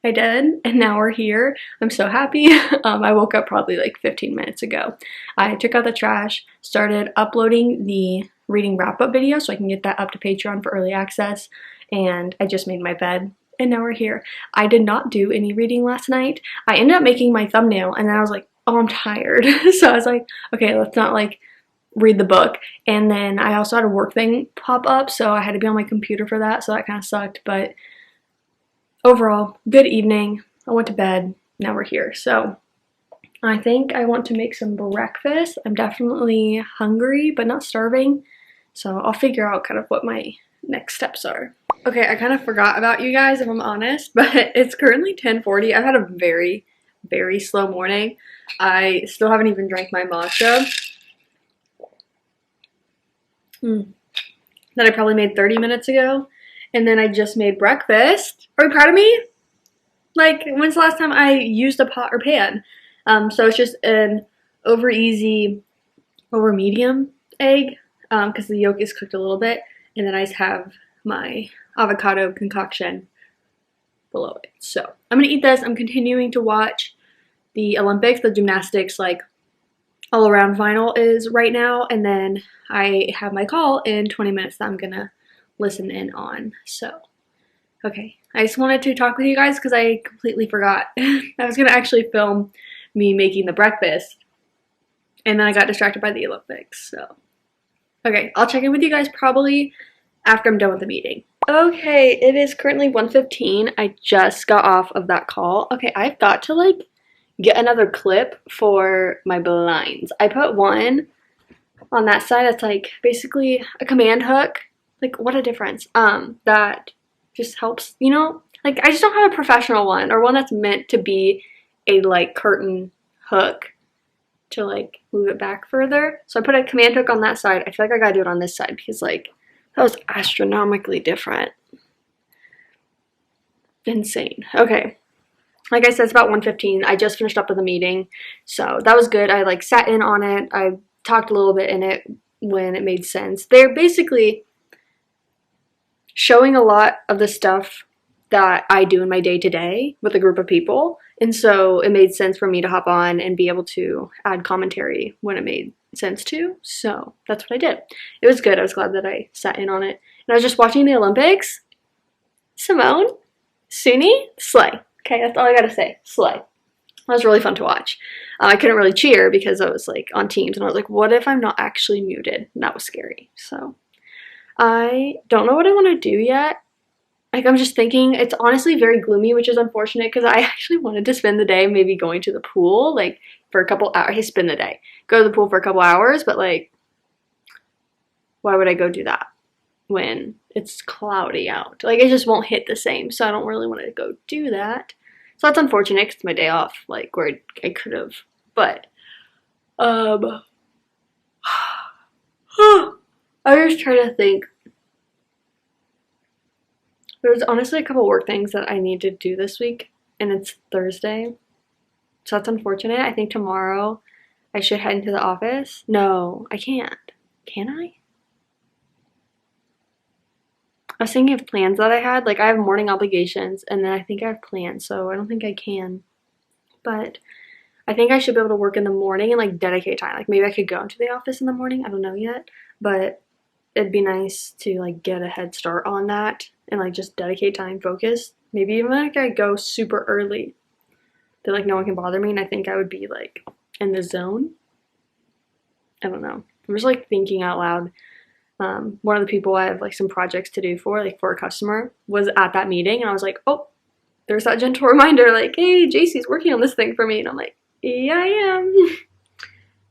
S1: I did, and now we're here. I'm so happy. I woke up probably like 15 minutes ago. I took out the trash, started uploading the reading wrap-up video so I can get that up to Patreon for early access, and I just made my bed, and now we're here. I did not do any reading last night. I ended up making my thumbnail, and then I was like, oh, I'm tired. So I was like, okay, let's not like read the book. And then I also had a work thing pop up, so I had to be on my computer for that, so that kind of sucked, but overall, good evening. I went to bed. Now we're here. So I think I want to make some breakfast. I'm definitely hungry, but not starving. So I'll figure out kind of what my next steps are. Okay, I kind of forgot about you guys, if I'm honest, but it's currently 10:40. I've had a very, very slow morning. I still haven't even drank my matcha. That I probably made 30 minutes ago. And then I just made breakfast. Are you proud of me? Like, when's the last time I used a pot or pan? So it's just an over easy, over medium egg, because the yolk is cooked a little bit. And then I just have my avocado concoction below it. So I'm gonna eat this. I'm continuing to watch the Olympics, the gymnastics, like all around final is right now. And then I have my call in 20 minutes that I'm gonna listen in on. So okay, I just wanted to talk with you guys because I completely forgot. I was gonna actually film me making the breakfast, and then I got distracted by the Olympics. So okay, I'll check in with you guys probably after I'm done with the meeting. Okay, it is currently 1:15. I just got off of that call. Okay, I've got to like get another clip for my blinds. I put one on that side that's like basically a command hook. Like, what a difference. That just helps, you know? Like, I just don't have a professional one, or one that's meant to be a, like, curtain hook to, like, move it back further. So I put a command hook on that side. I feel like I gotta do it on this side because, like, that was astronomically different. Insane. Okay. Like I said, it's about 1:15. I just finished up with a meeting, so that was good. I, like, sat in on it. I talked a little bit in it when it made sense. They're basically showing a lot of the stuff that I do in my day-to-day with a group of people, and so it made sense for me to hop on and be able to add commentary when it made sense to, so that's what I did. It was good. I was glad that I sat in on it, and I was just watching the Olympics. Simone, Suni, slay. Okay, that's all I gotta say, slay. That was really fun to watch. I couldn't really cheer because I was like on Teams, and I was like, what if I'm not actually muted? And that was scary, so I don't know what I want to do yet. Like, I'm just thinking, it's honestly very gloomy, which is unfortunate because I actually wanted to spend the day maybe going to the pool, like, for a couple hours. Spend the day. Go to the pool for a couple hours, but, like, why would I go do that when it's cloudy out? Like, it just won't hit the same, so I don't really want to go do that. So that's unfortunate because it's my day off, like, where I could have. But, I was trying to think. There's honestly a couple work things that I need to do this week, and it's Thursday. So that's unfortunate. I think tomorrow I should head into the office. No, I can't. Can I? I was thinking of plans that I had. Like, I have morning obligations, and then I think I have plans, so I don't think I can. But I think I should be able to work in the morning and, like, dedicate time. Like, maybe I could go into the office in the morning. I don't know yet. But it'd be nice to, like, get a head start on that and, like, just dedicate time, focus. Maybe even, like, I go super early that, like, no one can bother me, and I think I would be, like, in the zone. I don't know. I'm just, like, thinking out loud. One of the people I have, like, some projects to do for, like, for a customer was at that meeting, and I was like, oh, there's that gentle reminder, like, hey, JC's working on this thing for me, and I'm like, yeah, I am.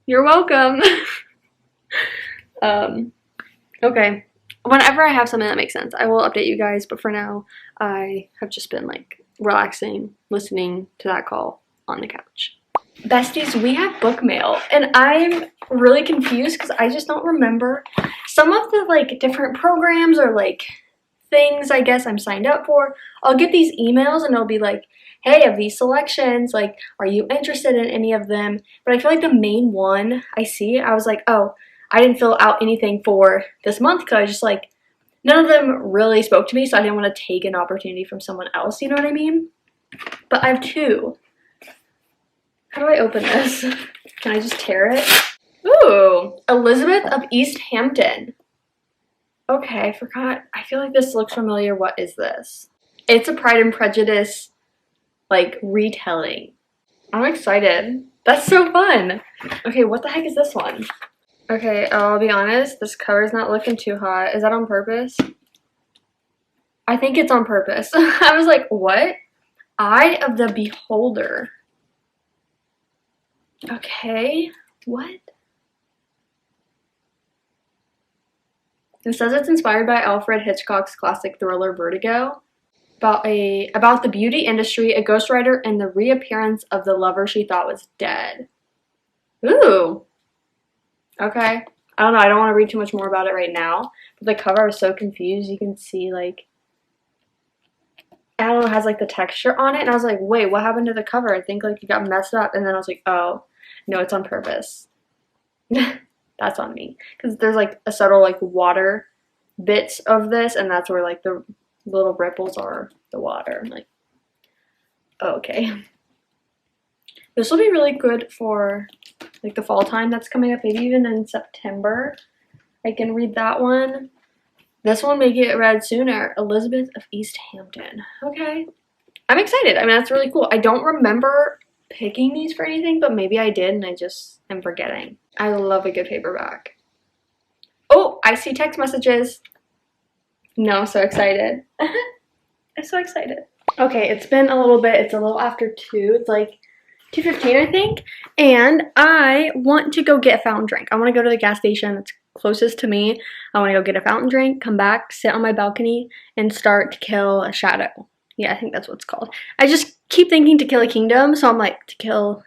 S1: You're welcome. Okay. Whenever I have something that makes sense, I will update you guys, but for now, I have just been, like, relaxing, listening to that call on the couch. Besties, we have book mail, and I'm really confused because I just don't remember some of the, like, different programs or, like, things I guess I'm signed up for. I'll get these emails and it'll be like, hey, of these selections, like, are you interested in any of them? But I feel like the main one I see, I was like, oh, I didn't fill out anything for this month because I was just like, none of them really spoke to me, so I didn't want to take an opportunity from someone else, you know what I mean? But I have two. How do I open this? Can I just tear it? Ooh, Elizabeth of East Hampton. Okay, I forgot. I feel like this looks familiar. What is this? It's a Pride and Prejudice, like, retelling. I'm excited. That's so fun. Okay, what the heck is this one? Okay, I'll be honest. This cover's not looking too hot. Is that on purpose? I think it's on purpose. I was like, what? Eye of the Beholder. Okay, what? It says it's inspired by Alfred Hitchcock's classic thriller Vertigo, about the beauty industry, a ghostwriter, and the reappearance of the lover she thought was dead. Ooh. Okay. I don't know. I don't want to read too much more about it right now. But the cover, I was so confused. You can see, like, I don't know, it has, like, the texture on it. And I was like, wait, what happened to the cover? I think, like, it got messed up. And then I was like, oh, no, it's on purpose. That's on me. Because there's, like, a subtle, like, water bits of this. And that's where, like, the little ripples are the water. I'm like, oh, okay. This will be really good for, like, the fall time that's coming up. Maybe even in September. I can read that one. This one may get read sooner. Elizabeth of East Hampton. Okay. I'm excited. I mean, that's really cool. I don't remember picking these for anything, but maybe I did and I just am forgetting. I love a good paperback. Oh, I see text messages. No, I'm so excited. I'm so excited. Okay, it's been a little bit. It's a little after 2. It's like 2:15, I think. And I want to go get a fountain drink. I want to go to the gas station that's closest to me. I want to go get a fountain drink, come back, sit on my balcony, and start To Kill a Shadow. Yeah, I think that's what it's called. I just keep thinking To Kill a Kingdom, so I'm like, To Kill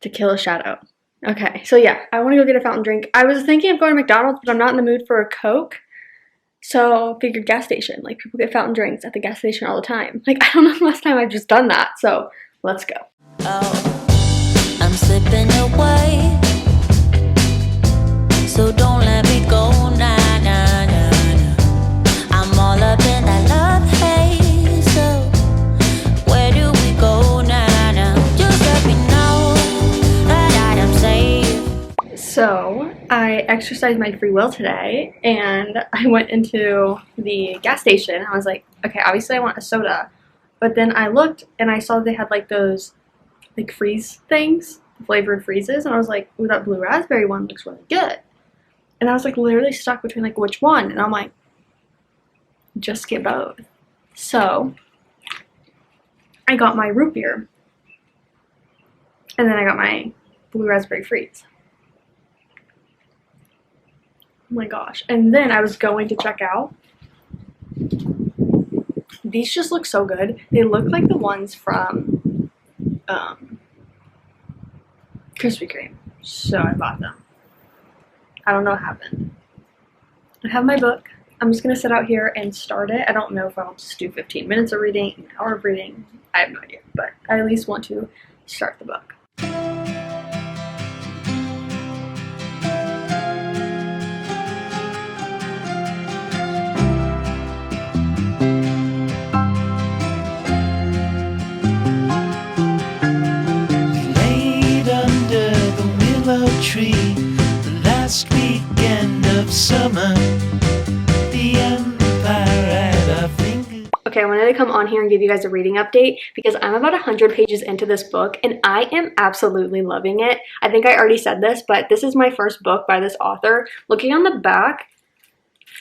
S1: a Shadow. Okay, so yeah, I want to go get a fountain drink. I was thinking of going to McDonald's, but I'm not in the mood for a Coke. So figured gas station. Like, people get fountain drinks at the gas station all the time. Like, I don't know the last time I've just done that. So let's go.
S3: Oh, I'm slipping away. So don't let me go, nah, nah, nah, nah. I'm all up in that love haze. So where do we go, nah, nah? Just let me know that I am safe.
S1: So I exercised my free will today, and I went into the gas station. I was like, okay, obviously I want a soda. But then I looked, and I saw they had, like, those, like, freeze things, flavored freezes. And I was like, ooh, that blue raspberry one looks really good. And I was, like, literally stuck between, like, which one? And I'm like, just get both. So I got my root beer. And then I got my blue raspberry freeze. Oh my gosh. And then I was going to check out. These just look so good. They look like the ones from Krispy Kreme. So I bought them. I don't know what happened. I have my book. I'm just going to sit out here and start it. I don't know if I'll just do 15 minutes of reading, an hour of reading. I have no idea. But I at least want to start the book.
S2: Laid under the willow tree the last weekend of summer. The empire at our fingers.
S1: Okay, I wanted to come on here and give you guys a reading update because I'm about 100 pages into this book and I am absolutely loving it. I think I already said this, but this is my first book by this author. Looking on the back,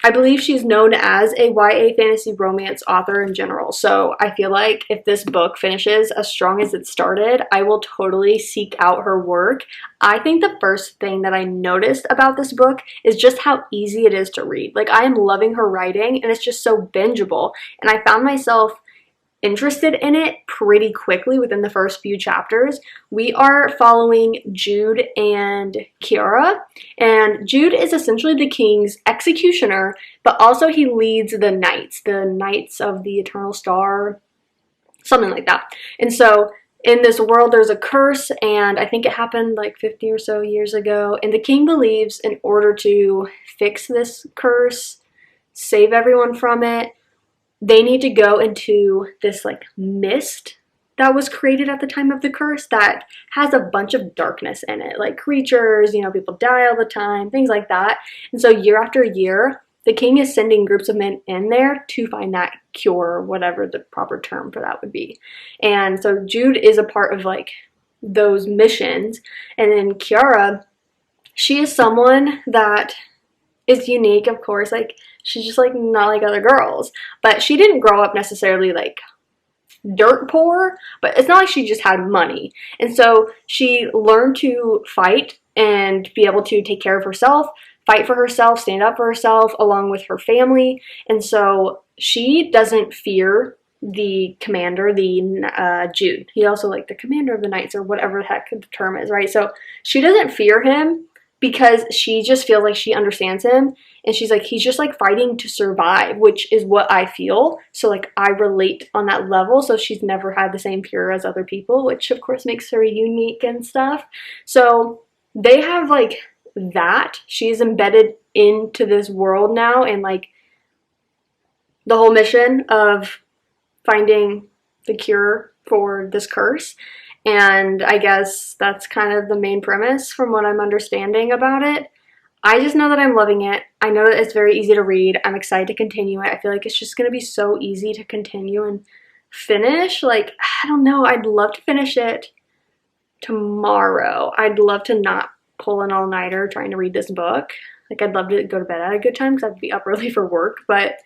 S1: I believe she's known as a YA fantasy romance author in general. So I feel like if this book finishes as strong as it started, I will totally seek out her work. I think the first thing that I noticed about this book is just how easy it is to read. Like, I am loving her writing and it's just so bingeable. And I found myself interested in it pretty quickly within the first few chapters. We are following Jude and Kiara, and Jude is essentially the king's executioner, but also he leads the Knights of the Eternal Star, something like that. And so in this world there's a curse, and I think it happened like 50 or so years ago, and the king believes in order to fix this curse, save everyone from it, they need to go into this like mist that was created at the time of the curse that has a bunch of darkness in it, like creatures, you know, people die all the time, things like that. And so year after year, the king is sending groups of men in there to find that cure, or whatever the proper term for that would be. And so Jude is a part of like those missions. And then Kiara, she is someone that is unique, of course. Like, she's just like not like other girls, but she didn't grow up necessarily like dirt poor, but it's not like she just had money. And so she learned to fight and be able to take care of herself, fight for herself, stand up for herself along with her family. And so she doesn't fear the commander, the Jude. He also like the commander of the knights, or whatever the heck the term is, right? So she doesn't fear him because she just feels like she understands him, and she's like, he's just like fighting to survive, which is what I feel. So like I relate on that level. So she's never had the same fear as other people, which of course makes her unique and stuff. So they have like that. She's embedded into this world now, and like the whole mission of finding the cure for this curse. And I guess that's kind of the main premise from what I'm understanding about it. I just know that I'm loving it. I know that it's very easy to read. I'm excited to continue it. I feel like it's just going to be so easy to continue and finish. Like, I don't know. I'd love to finish it tomorrow. I'd love to not pull an all-nighter trying to read this book. Like, I'd love to go to bed at a good time because I'd be up early for work. But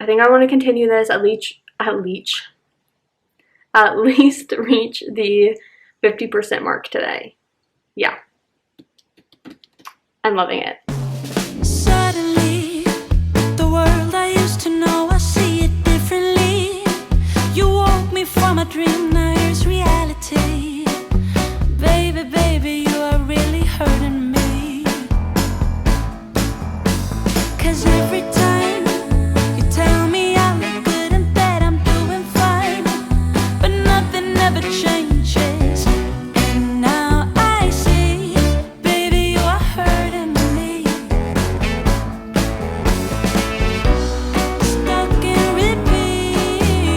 S1: I think I want to continue this at least reach the 50% mark today. Yeah. I'm loving it.
S3: Suddenly, the world I used to know, I see it differently. You woke me from a dream, now here's reality. Baby, baby, you are really hurting me. 'Cause every time you tell me I look good in bed, I'm doing fine, but nothing ever changes. And now I see, baby, you are hurting me. Stuck in repeat.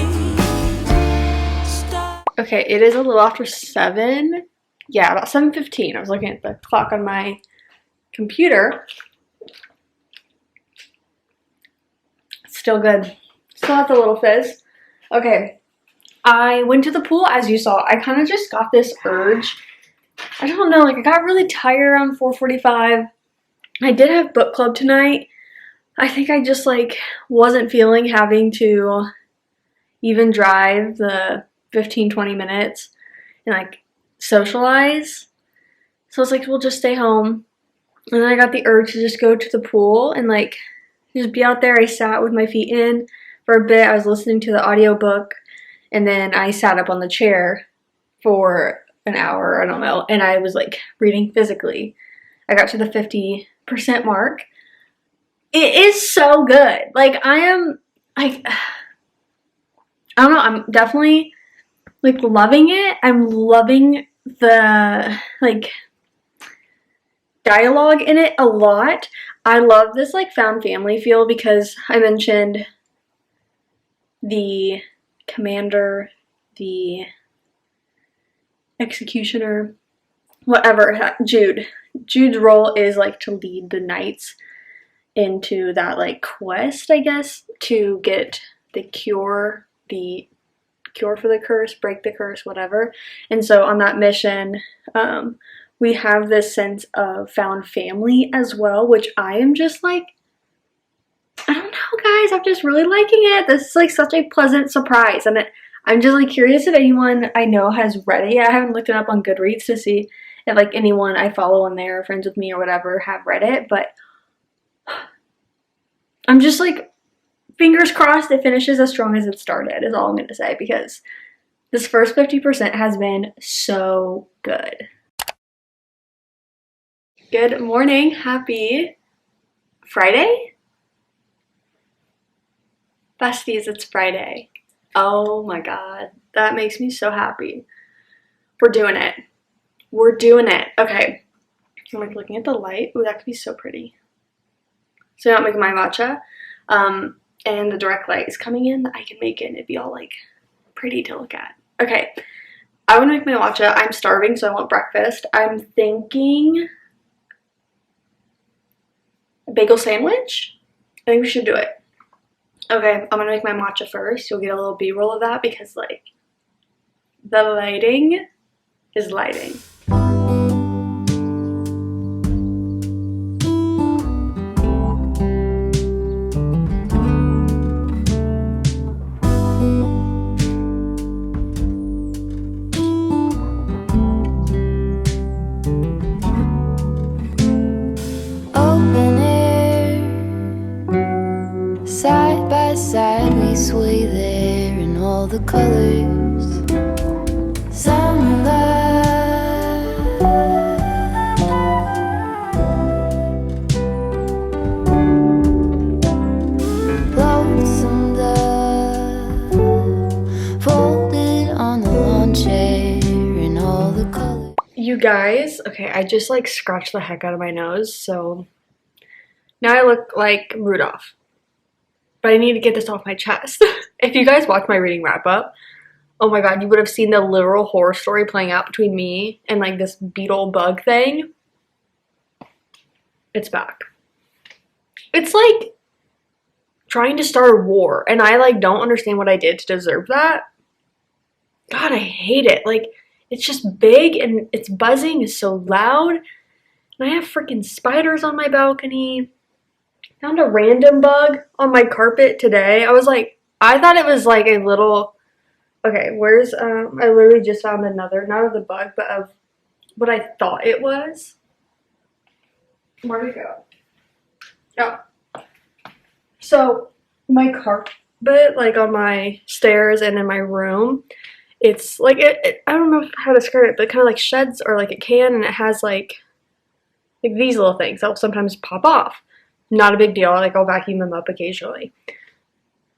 S1: Okay, it is a little after 7. Yeah, about 7:15. I was looking at the clock on my computer. Still good. Still has a little fizz. Okay, I went to the pool, as you saw. I kind of just got this urge. I don't know, like I got really tired around 4:45. I did have book club tonight. I think I just like wasn't feeling having to even drive the 15-20 minutes and like socialize. So I was like, we'll just stay home. And then I got the urge to just go to the pool and like just be out there. I sat with my feet in for a bit. I was listening to the audiobook, and then I sat up on the chair for an hour, I don't know, and I was like reading physically. I got to the 50% mark. It is so good. Like I am like I don't know, I'm definitely like loving it. I'm loving the like dialogue in it a lot. I love this like found family feel because I mentioned the commander, the executioner, whatever, Jude. Jude's role is like to lead the knights into that like quest, I guess, to get the cure for the curse, break the curse, whatever. And so on that mission, we have this sense of found family as well, which I am just like, I don't know, guys, I'm just really liking it. This is like such a pleasant surprise, and I'm just like curious if anyone I know has read it yet. I haven't looked it up on Goodreads to see if like anyone I follow on there, friends with me or whatever, have read it, but I'm just like, fingers crossed it finishes as strong as it started, is all I'm going to say, because this first 50% has been so good. Good morning. Happy Friday? Besties, it's Friday. Oh my god. That makes me so happy. We're doing it. We're doing it. Okay. I'm like looking at the light. Ooh, that could be so pretty. So I'm making my matcha. And the direct light is coming in. I can make it and it'd be all like pretty to look at. Okay. I want to make my matcha. I'm starving, so I want breakfast. I'm thinking a bagel sandwich. I think we should do it. Okay, I'm gonna make my matcha first. You'll get a little B-roll of that because like the lighting is lighting.
S3: Open air, side by side we sway there in all the colors. Summer love, lonesome dove, folded on the lawn chair in all the colors.
S1: You guys, okay, I just like scratched the heck out of my nose, so now I look like Rudolph. But I need to get this off my chest. If you guys watch my reading wrap up, oh my god, you would have seen the literal horror story playing out between me and like this beetle bug thing. It's back. It's like trying to start a war, and I like don't understand what I did to deserve that. God, I hate it. Like, it's just big and it's buzzing, it's so loud. And I have freaking spiders on my balcony. Found a random bug on my carpet today. I was like, I thought it was like a little, okay, where's, I literally just found another, not of the bug, but of what I thought it was. Where'd it go? Oh. So, my carpet, like on my stairs and in my room, it's like, I don't know how to describe it, but it kind of like sheds, or like it can, and it has like these little things that will sometimes pop off. Not a big deal, like I'll vacuum them up occasionally.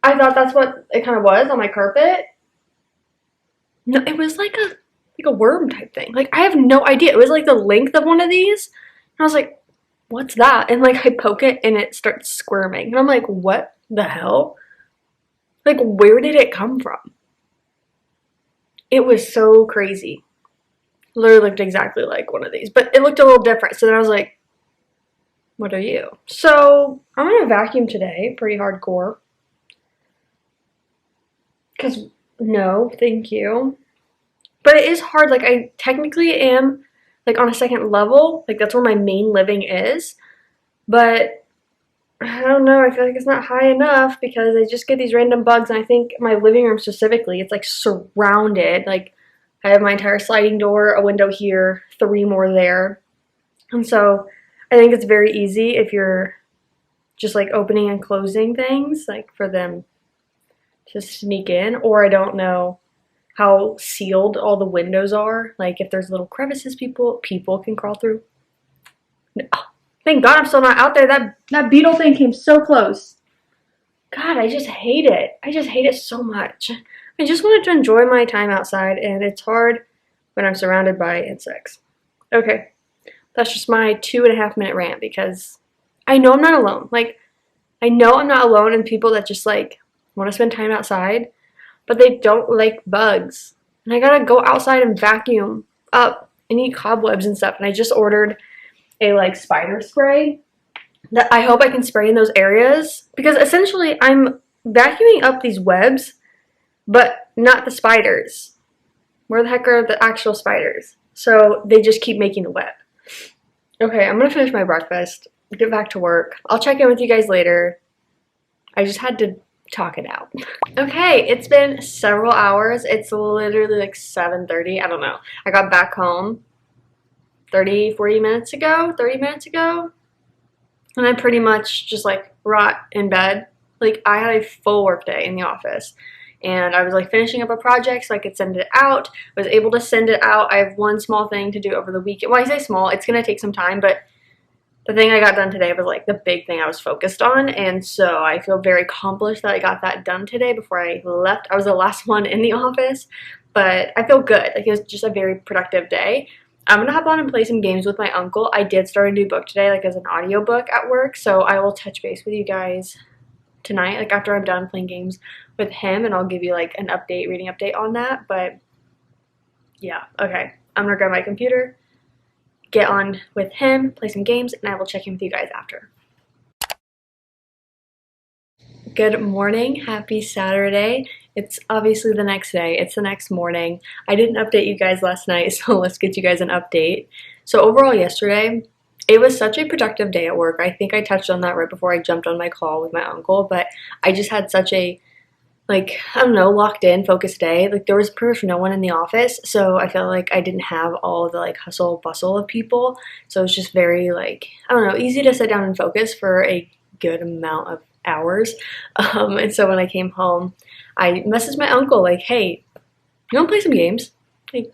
S1: I thought that's what it kind of was on my carpet. No, it was like a worm type thing. Like, I have no idea. It was like the length of one of these. And I was like, what's that? And like I poke it and it starts squirming. And I'm like, what the hell? Like, where did it come from? It was so crazy. Literally looked exactly like one of these, but it looked a little different. So then I was like, what are you? So I'm gonna vacuum today, pretty hardcore. Because no, thank you. But it is hard. Like, I technically am like on a second level. Like, that's where my main living is. But I don't know. I feel like it's not high enough because I just get these random bugs. And I think my living room specifically, it's like surrounded. Like, I have my entire sliding door, a window here, 3 more there. And so I think it's very easy if you're just like opening and closing things, like for them to sneak in, or I don't know how sealed all the windows are. Like if there's little crevices people can crawl through. Oh, thank God I'm still not out there. That beetle thing came so close. God, I just hate it. I just hate it so much. I just wanted to enjoy my time outside, and it's hard when I'm surrounded by insects. Okay, that's just my 2.5 minute rant because I know I'm not alone. Like, I know I'm not alone in people that just like want to spend time outside, but they don't like bugs. And I gotta go outside and vacuum up and eat cobwebs and stuff. And I just ordered a like spider spray that I hope I can spray in those areas because essentially I'm vacuuming up these webs, but not the spiders. Where the heck are the actual spiders? So they just keep making the web. Okay, I'm gonna finish my breakfast, get back to work. I'll check in with you guys later. I just had to talk it out. Okay, it's been several hours. It's literally like 7:30. I don't know. I got back home 30 minutes ago. And I pretty much just like rot in bed. Like I had a full work day in the office. And I was like finishing up a project so I could send it out. I was able to send it out. I have one small thing to do over the weekend. Well, I say small, it's gonna take some time, but the thing I got done today was like the big thing I was focused on, and so I feel very accomplished that I got that done today before I left. I was the last one in the office, but I feel good. Like it was just a very productive day. I'm gonna hop on and play some games with my uncle. I did start a new book today, like as an audiobook at work, so I will touch base with you guys tonight, like after I'm done playing games with him, and I'll give you like an update, reading update on that. But yeah, okay. I'm gonna grab my computer, get on with him, play some games, and I will check in with you guys after. Good morning, happy Saturday. It's obviously the next day, it's the next morning. I didn't update you guys last night, so let's get you guys an update. So overall yesterday, it was such a productive day at work. I think I touched on that right before I jumped on my call with my uncle, but I just had such a like, I don't know, locked in, focused day. Like, there was pretty much no one in the office, so I felt like I didn't have all the, like, hustle bustle of people. So it was just very, like, I don't know, easy to sit down and focus for a good amount of hours. And so when I came home, I messaged my uncle, like, hey, you want to play some games? Like,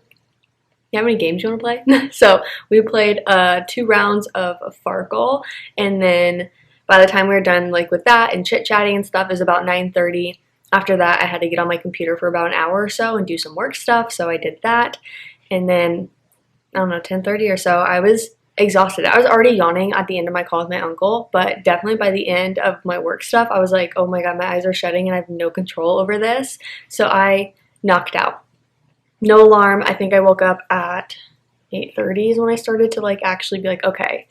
S1: you have any games you want to play? So we played 2 rounds of Farkle, and then by the time we were done, like, with that and chit-chatting and stuff, it was about 9:30. After that, I had to get on my computer for about an hour or so and do some work stuff, so I did that. And then, I don't know, 10:30 or so, I was exhausted. I was already yawning at the end of my call with my uncle, but definitely by the end of my work stuff, I was like, oh my god, my eyes are shutting and I have no control over this. So I knocked out. No alarm. I think I woke up at 8:30 is when I started to like actually be like, okay,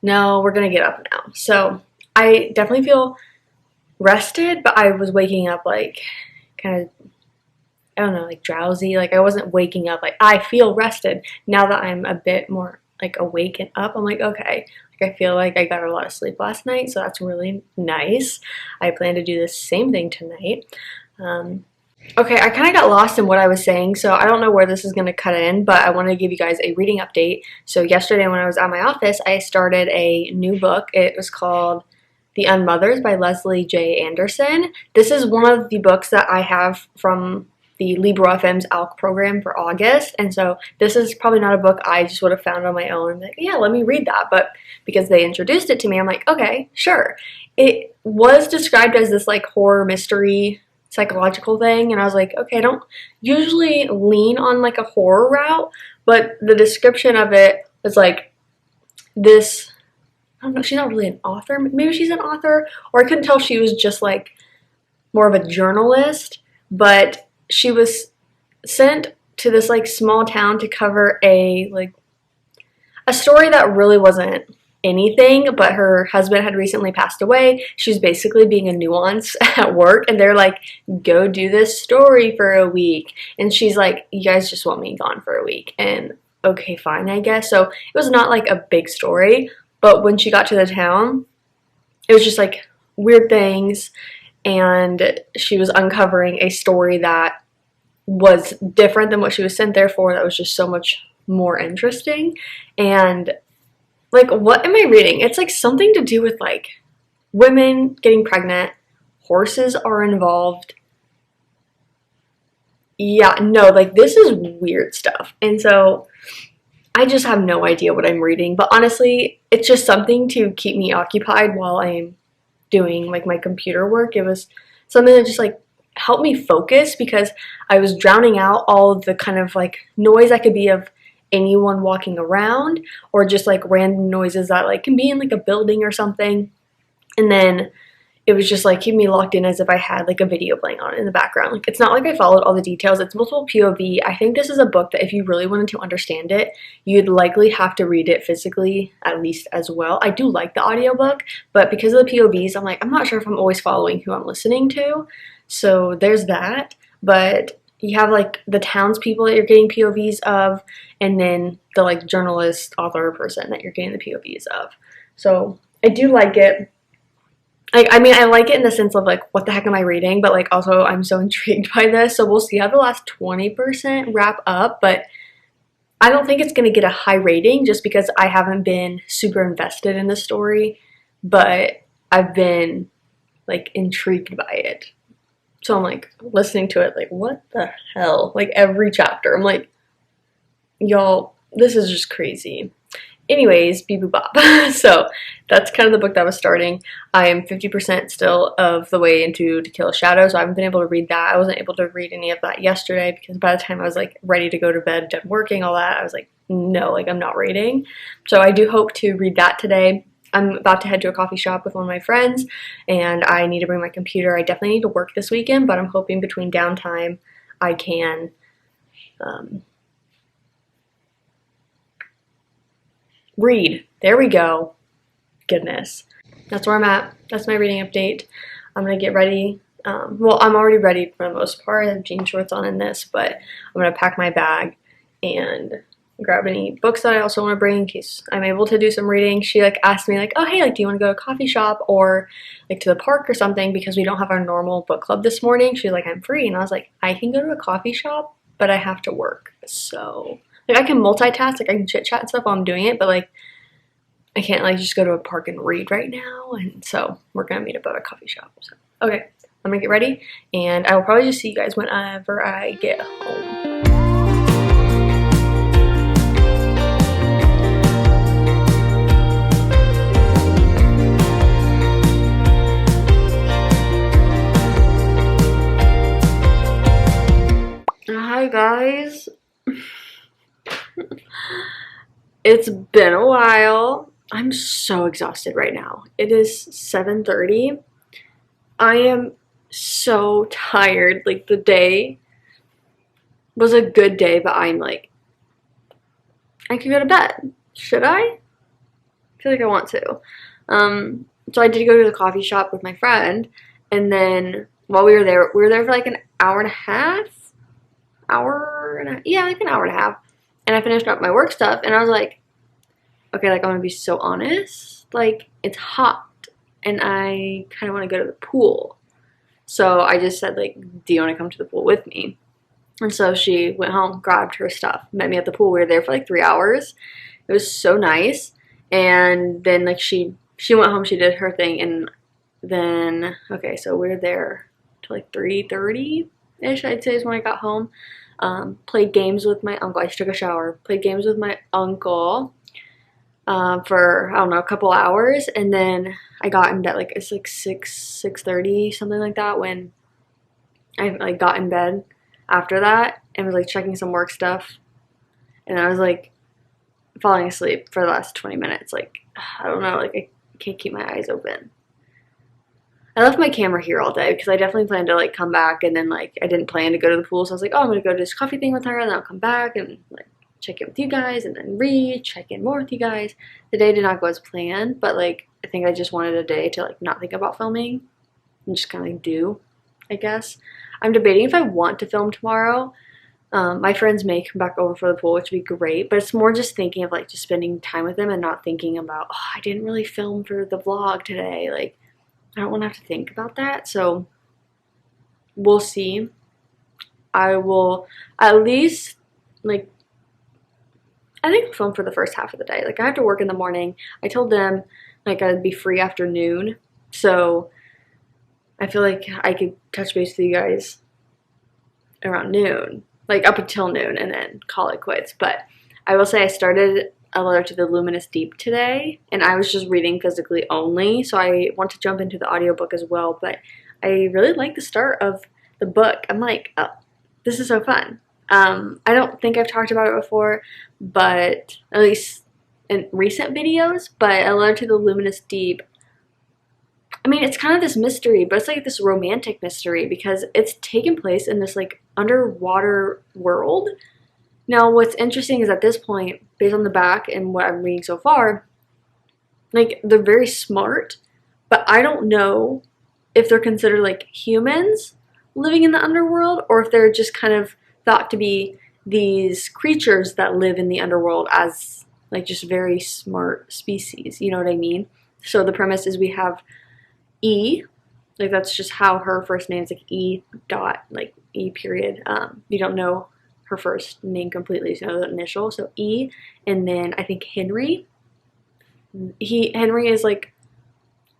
S1: no, we're gonna get up now. So I definitely feel rested, but I was waking up like kind of, I don't know, like drowsy. Like I wasn't waking up like I feel rested. Now that I'm a bit more like awake and up, I'm like, okay, like I feel like I got a lot of sleep last night, so that's really nice. I plan to do the same thing tonight. Okay, I kind of got lost in what I was saying, so I don't know where this is going to cut in, but I want to give you guys a reading update. So yesterday when I was at my office, I started a new book. It was called The Unmothers by Leslie J. Anderson. This is one of the books that I have from the Libro FM's ALC program for August, and so this is probably not a book I just would have found on my own. Like, yeah, let me read that, but because they introduced it to me, I'm like, okay, sure. It was described as this like horror mystery psychological thing, and I was like, okay, I don't usually lean on like a horror route, but the description of it was like this, I don't know, she's not really an author, maybe she's an author, or I couldn't tell if she was just like more of a journalist, but she was sent to this like small town to cover a story that really wasn't anything, but her husband had recently passed away. She was basically being a nuance at work, and they're like, go do this story for a week, and she's like, you guys just want me gone for a week, and okay, fine, I guess. So it was not like a big story, but when she got to the town, it was just like weird things, and she was uncovering a story that was different than what she was sent there for, that was just so much more interesting. And Like, what am I reading? It's like something to do with like women getting pregnant, horses are involved. Yeah, no, like this is weird stuff. And so I just have no idea what I'm reading, but honestly, it's just something to keep me occupied while I'm doing like my computer work. It was something that just like helped me focus because I was drowning out all of the kind of like noise that could be of anyone walking around or just like random noises that like can be in like a building or something. And then it was just like keeping me locked in as if I had like a video playing on in the background. Like it's not like I followed all the details. It's multiple POV. I think this is a book that if you really wanted to understand it, you'd likely have to read it physically at least as well. I do like the audiobook, but because of the POVs, I'm like, I'm not sure if I'm always following who I'm listening to. So there's that. But you have like the townspeople that you're getting POVs of, and then the like journalist, author person that you're getting the POVs of. So I do like it. I mean, I like it in the sense of like, what the heck am I reading? But like, also, I'm so intrigued by this. So we'll see how the last 20% wrap up. But I don't think it's going to get a high rating just because I haven't been super invested in the story. But I've been like intrigued by it. So I'm like listening to it, like, what the hell? Like every chapter, I'm like, y'all, this is just crazy. Anyways, beep boop bop. So that's kind of the book that was starting. I am 50% still of the way into To Kill a Shadow, so I haven't been able to read that. I wasn't able to read any of that yesterday because by the time I was like ready to go to bed, done working, all that, I was like, no, like I'm not reading. So I do hope to read that today. I'm about to head to a coffee shop with one of my friends, and I need to bring my computer. I definitely need to work this weekend, but I'm hoping between downtime I can read. There we go. Goodness. That's where I'm at. That's my reading update. I'm going to get ready. Well, I'm already ready for the most part. I have jean shorts on in this, but I'm going to pack my bag and grab any books that I also want to bring in case I'm able to do some reading. She like asked me like, oh, hey, like, do you want to go to a coffee shop or like to the park or something because we don't have our normal book club this morning. She's like, I'm free. And I was like, I can go to a coffee shop, but I have to work. So like I can multitask, like I can chit chat and stuff while I'm doing it, but like I can't like just go to a park and read right now. And so we're gonna meet up at a coffee shop. So okay, I'm gonna get ready and I will probably just see you guys whenever I get home. Hi guys. It's been a while. I'm so exhausted right now. It is 7:30. I am so tired. Like the day was a good day, but I'm like, I could go to bed. Should I? I feel like I want to. So I did go to the coffee shop with my friend, and then while we were there for like an hour and a half. Yeah, like an hour and a half. And I finished up my work stuff, and I was like, okay, like I'm gonna be so honest, like it's hot and I kind of want to go to the pool. So I just said like, do you want to come to the pool with me? And so she went home, grabbed her stuff, met me at the pool. We were there for like 3 hours. It was so nice. And then like she went home, she did her thing, and then okay, so we were there till like 3:30-ish, I'd say, is when I got home. Played games with my uncle. I just took a shower. Played games with my uncle for, I don't know, a couple hours. And then I got in bed, like, it's like 6:30, something like that, when I, like, got in bed after that and was, like, checking some work stuff. And I was, like, falling asleep for the last 20 minutes. Like, I don't know, like, I can't keep my eyes open. I left my camera here all day because I definitely planned to like come back, and then like I didn't plan to go to the pool, so I was like, oh, I'm gonna go to this coffee thing with her and then I'll come back and like check in with you guys and then read, check in more with you guys. The day did not go as planned, but like I think I just wanted a day to like not think about filming and just kind of like do, I guess. I'm debating if I want to film tomorrow. My friends may come back over for the pool, which would be great, but it's more just thinking of like just spending time with them and not thinking about, oh, I didn't really film for the vlog today. Like, I don't want to have to think about that, so we'll see. I will at least, like, I think I'll film for the first half of the day. Like, I have to work in the morning. I told them, like, I'd be free after noon. So I feel like I could touch base with you guys around noon. Like, up until noon, and then call it quits. But I will say I started A Letter to the Luminous Deep today, and I was just reading physically only. So I want to jump into the audiobook as well. But I really like the start of the book. I'm like, oh, this is so fun. I don't think I've talked about it before, but at least in recent videos, but A Letter to the Luminous Deep, I mean, it's kind of this mystery, but it's like this romantic mystery because it's taken place in this like underwater world. Now, what's interesting is at this point, based on the back and what I'm reading so far, like, they're very smart, but I don't know if they're considered like humans living in the underworld or if they're just kind of thought to be these creatures that live in the underworld as like just very smart species, you know what I mean? So the premise is we have E, like that's just how her first name is, like E dot, like E period. You don't know her first name completely, so you know the initial, so E, and then I think Henry. Henry is like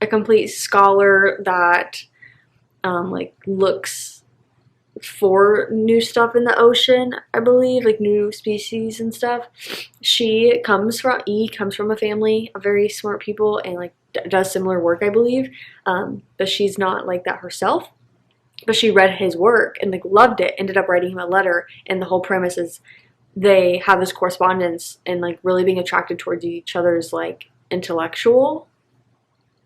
S1: a complete scholar that like looks for new stuff in the ocean, I believe, like new species and stuff. E comes from a family of very smart people and like does similar work, I believe, but she's not like that herself. But she read his work and like loved it, ended up writing him a letter, and the whole premise is they have this correspondence and like really being attracted towards each other's like intellectual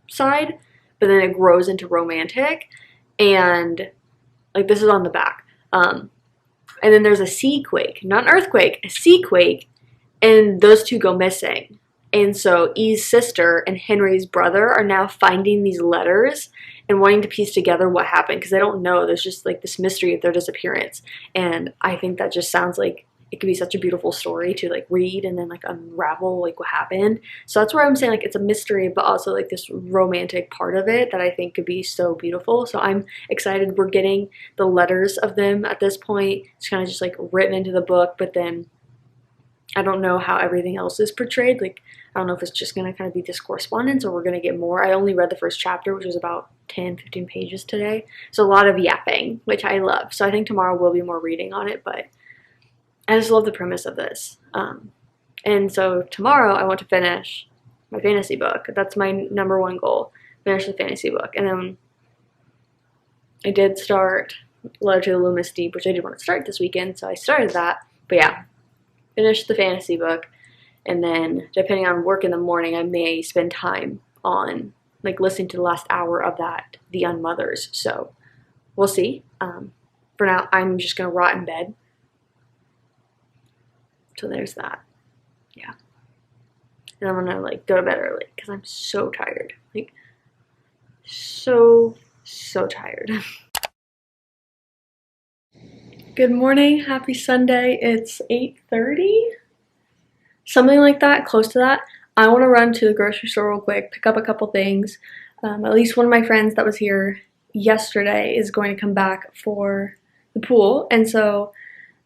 S1: side, but then it grows into romantic, and like this is on the back. And then there's a sea quake, not an earthquake, a sea quake, and those two go missing. And so E's sister and Henry's brother are now finding these letters and wanting to piece together what happened because they don't know. There's just like this mystery of their disappearance. And I think that just sounds like it could be such a beautiful story to like read and then like unravel like what happened. So that's where I'm saying like it's a mystery, but also like this romantic part of it that I think could be so beautiful. So I'm excited. We're getting the letters of them at this point. It's kind of just like written into the book, but then I don't know how everything else is portrayed. Like, I don't know if it's just going to kind of be this correspondence or we're going to get more. I only read the first chapter, which was about 10, 15 pages today. So a lot of yapping, which I love. So I think tomorrow will be more reading on it, but I just love the premise of this. And so tomorrow I want to finish my fantasy book. That's my number one goal, finish the fantasy book. And then I did start Letter to the Luminous Deep, which I did want to start this weekend, so I started that. But yeah, finish the fantasy book. And then depending on work in the morning, I may spend time on like listening to the last hour of that, The Unmothers. So we'll see. For now, I'm just going to rot in bed. So there's that. Yeah. And I'm going to like go to bed early because I'm so tired. Like so tired. Good morning. Happy Sunday. It's 8:30. Something like that, close to that. I want to run to the grocery store real quick, pick up a couple things. At least one of my friends that was here yesterday is going to come back for the pool, and so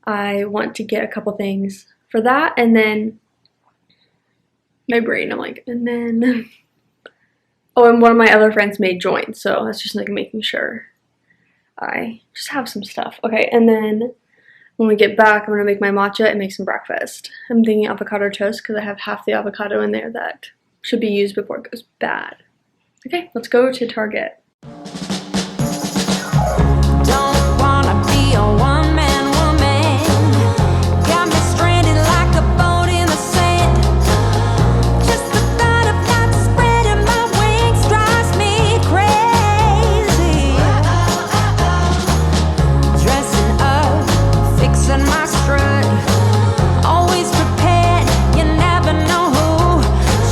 S1: I want to get a couple things for that. And then my brain, I'm like, and then oh, and one of my other friends may join, so that's just like making sure I just have some stuff. Okay, and then when we get back, I'm going to make my matcha and make some breakfast. I'm thinking avocado toast because I have half the avocado in there that should be used before it goes bad. Okay, let's go to Target.
S3: Don't wanna be a one-man woman. Got me stranded like a boat in the sand. Just the thought of not spreading my wings drives me crazy. Dressing up, fixing my strut. Always prepared, you never know who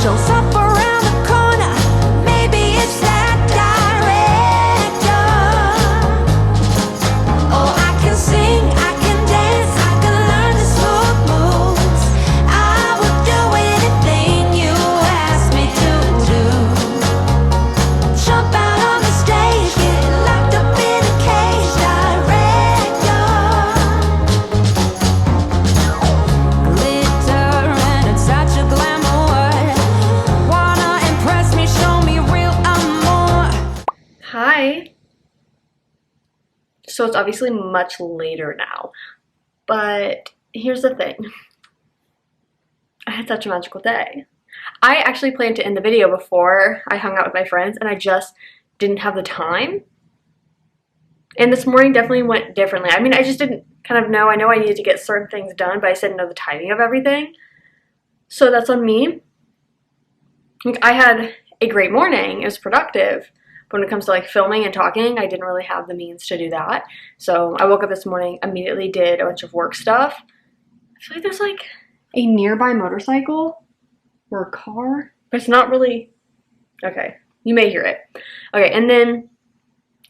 S3: shows up around the corner. Maybe it's that guy
S1: So it's obviously much later now, but here's the thing. I had such a magical day. I actually planned to end the video before I hung out with my friends, and I just didn't have the time. And this morning definitely went differently. I mean, I just didn't kind of know. I know I needed to get certain things done, but I didn't know the timing of everything. So that's on me. I had a great morning. It was productive. But when it comes to like filming and talking, I didn't really have the means to do that. So I woke up this morning, immediately did a bunch of work stuff. I feel like there's like a nearby motorcycle or a car, but it's not really, okay, you may hear it. Okay, and then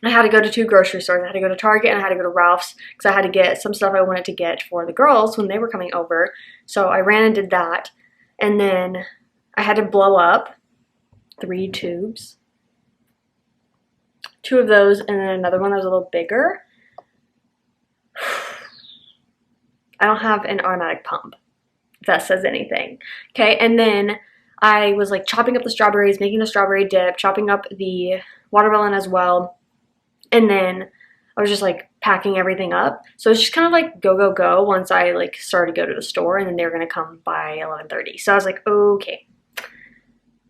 S1: I had to go to 2 grocery stores. I had to go to Target and I had to go to Ralph's because I had to get some stuff I wanted to get for the girls when they were coming over. So I ran and did that. And then I had to blow up 3 tubes. 2 of those and then another one that was a little bigger. I don't have an automatic pump, if that says anything. Okay, and then I was like chopping up the strawberries, making the strawberry dip, chopping up the watermelon as well. And then I was just like packing everything up. So it's just kind of like go, go, go once I like started to go to the store, and then they were going to come by 11:30. So I was like, okay,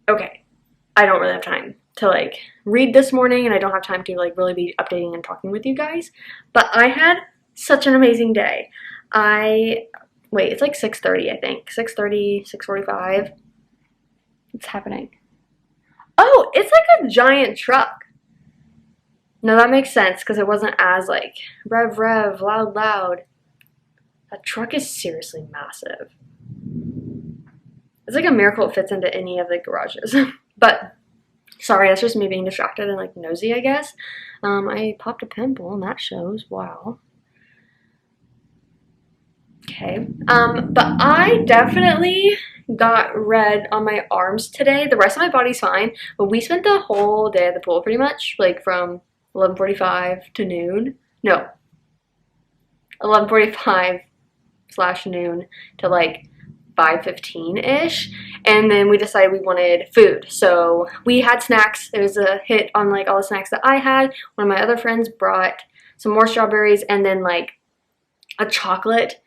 S1: I don't really have time to like read this morning, and I don't have time to like really be updating and talking with you guys. But I had such an amazing day. Wait, it's like 6:30, I think. 6:30, 6:45. What's happening? Oh, it's like a giant truck. No, that makes sense because it wasn't as like rev, rev, loud, loud. That truck is seriously massive. It's like a miracle it fits into any of the garages. But sorry, that's just me being distracted and like nosy, I guess. I popped a pimple and that shows. Wow. Okay. But I definitely got red on my arms today. The rest of my body's fine. But we spent the whole day at the pool pretty much, like from 11:45 to noon. No. 11:45/noon to like 5:15-ish. And then we decided we wanted food. So we had snacks. It was a hit on like all the snacks that I had. One of my other friends brought some more strawberries and then like a chocolate.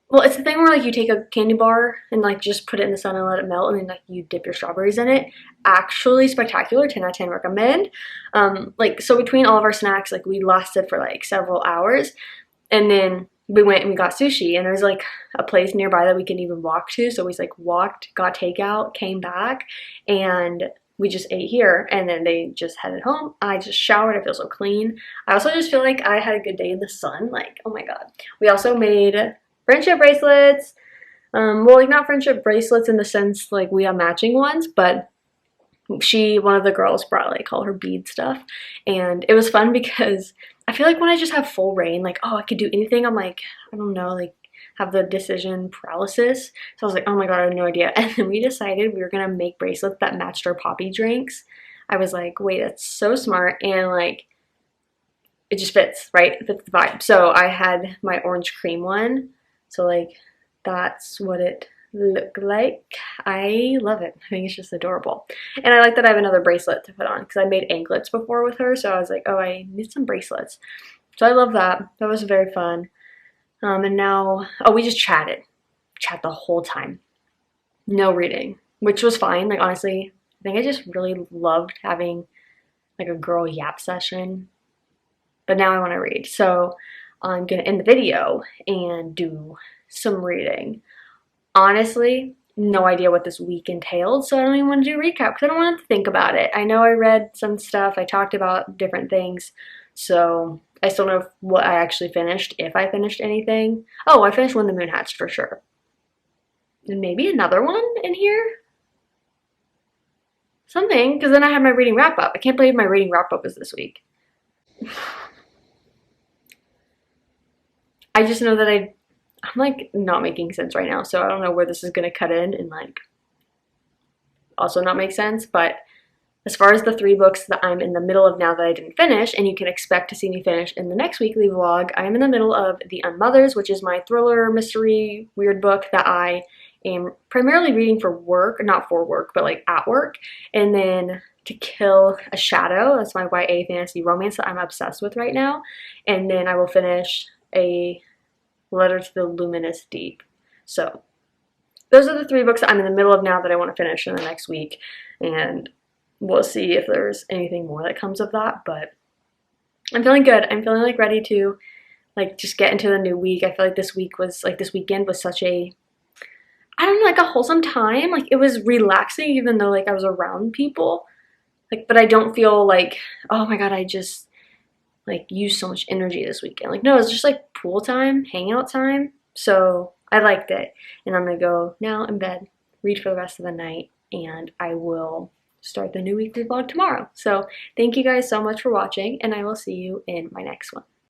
S1: Well, it's the thing where like you take a candy bar and like just put it in the sun and let it melt, and then like you dip your strawberries in it. Actually spectacular, 10 out of 10 recommend. Like so between all of our snacks, like we lasted for like several hours, and then we went and we got sushi, and there's like a place nearby that we can even walk to. So we just like walked, got takeout, came back, and we just ate here, and then they just headed home. I just showered. I feel so clean. I also just feel like I had a good day in the sun. Like, oh my god. We also made friendship bracelets. Well, like not friendship bracelets in the sense like we have matching ones, but one of the girls brought like all her bead stuff, and it was fun because I feel like when I just have full reign, like, oh, I could do anything, I'm like, I don't know, like have the decision paralysis. So I was like, oh my god, I have no idea. And then we decided we were gonna make bracelets that matched our poppy drinks. I was like, wait, that's so smart, and like it just fits, right? It fits the vibe. So I had my orange cream one. So like that's what it looked like. I love it. I think it's just adorable. And I like that I have another bracelet to put on because I made anklets before with her. So I was like, oh, I need some bracelets. So I love that. That was very fun. And now, oh, we just chat the whole time. No reading, which was fine. Like honestly, I think I just really loved having like a girl yap session. But now I want to read. So I'm going to end the video and do some reading. Honestly, no idea what this week entailed, so I don't even want to do a recap because I don't want to think about it. I know I read some stuff, I talked about different things, so I still know what I actually finished, if I finished anything. Oh, I finished When the Moon Hatched for sure. And maybe another one in here? Something, because then I had my reading wrap-up. I can't believe my reading wrap-up was this week. I just know that I'm like not making sense right now, so I don't know where this is gonna cut in and like also not make sense. But as far as the 3 books that I'm in the middle of now that I didn't finish, and you can expect to see me finish in the next weekly vlog, I am in the middle of The Unmothers, which is my thriller, mystery, weird book that I am primarily reading for work, not for work, but like at work. And then To Kill a Shadow, that's my YA fantasy romance that I'm obsessed with right now. And then I will finish A Letter to the Luminous Deep. So those are the 3 books that I'm in the middle of now that I want to finish in the next week. And we'll see if there's anything more that comes of that. But I'm feeling good. I'm feeling like ready to like just get into the new week. I feel like this weekend was such a, I don't know, like a wholesome time. Like it was relaxing even though like I was around people. Like, but I don't feel like, oh my God, I just like used so much energy this weekend. Like, no, it's just like pool time, hangout time. So I liked it. And I'm gonna go now in bed, read for the rest of the night, and I will start the new weekly vlog tomorrow. So thank you guys so much for watching, and I will see you in my next one.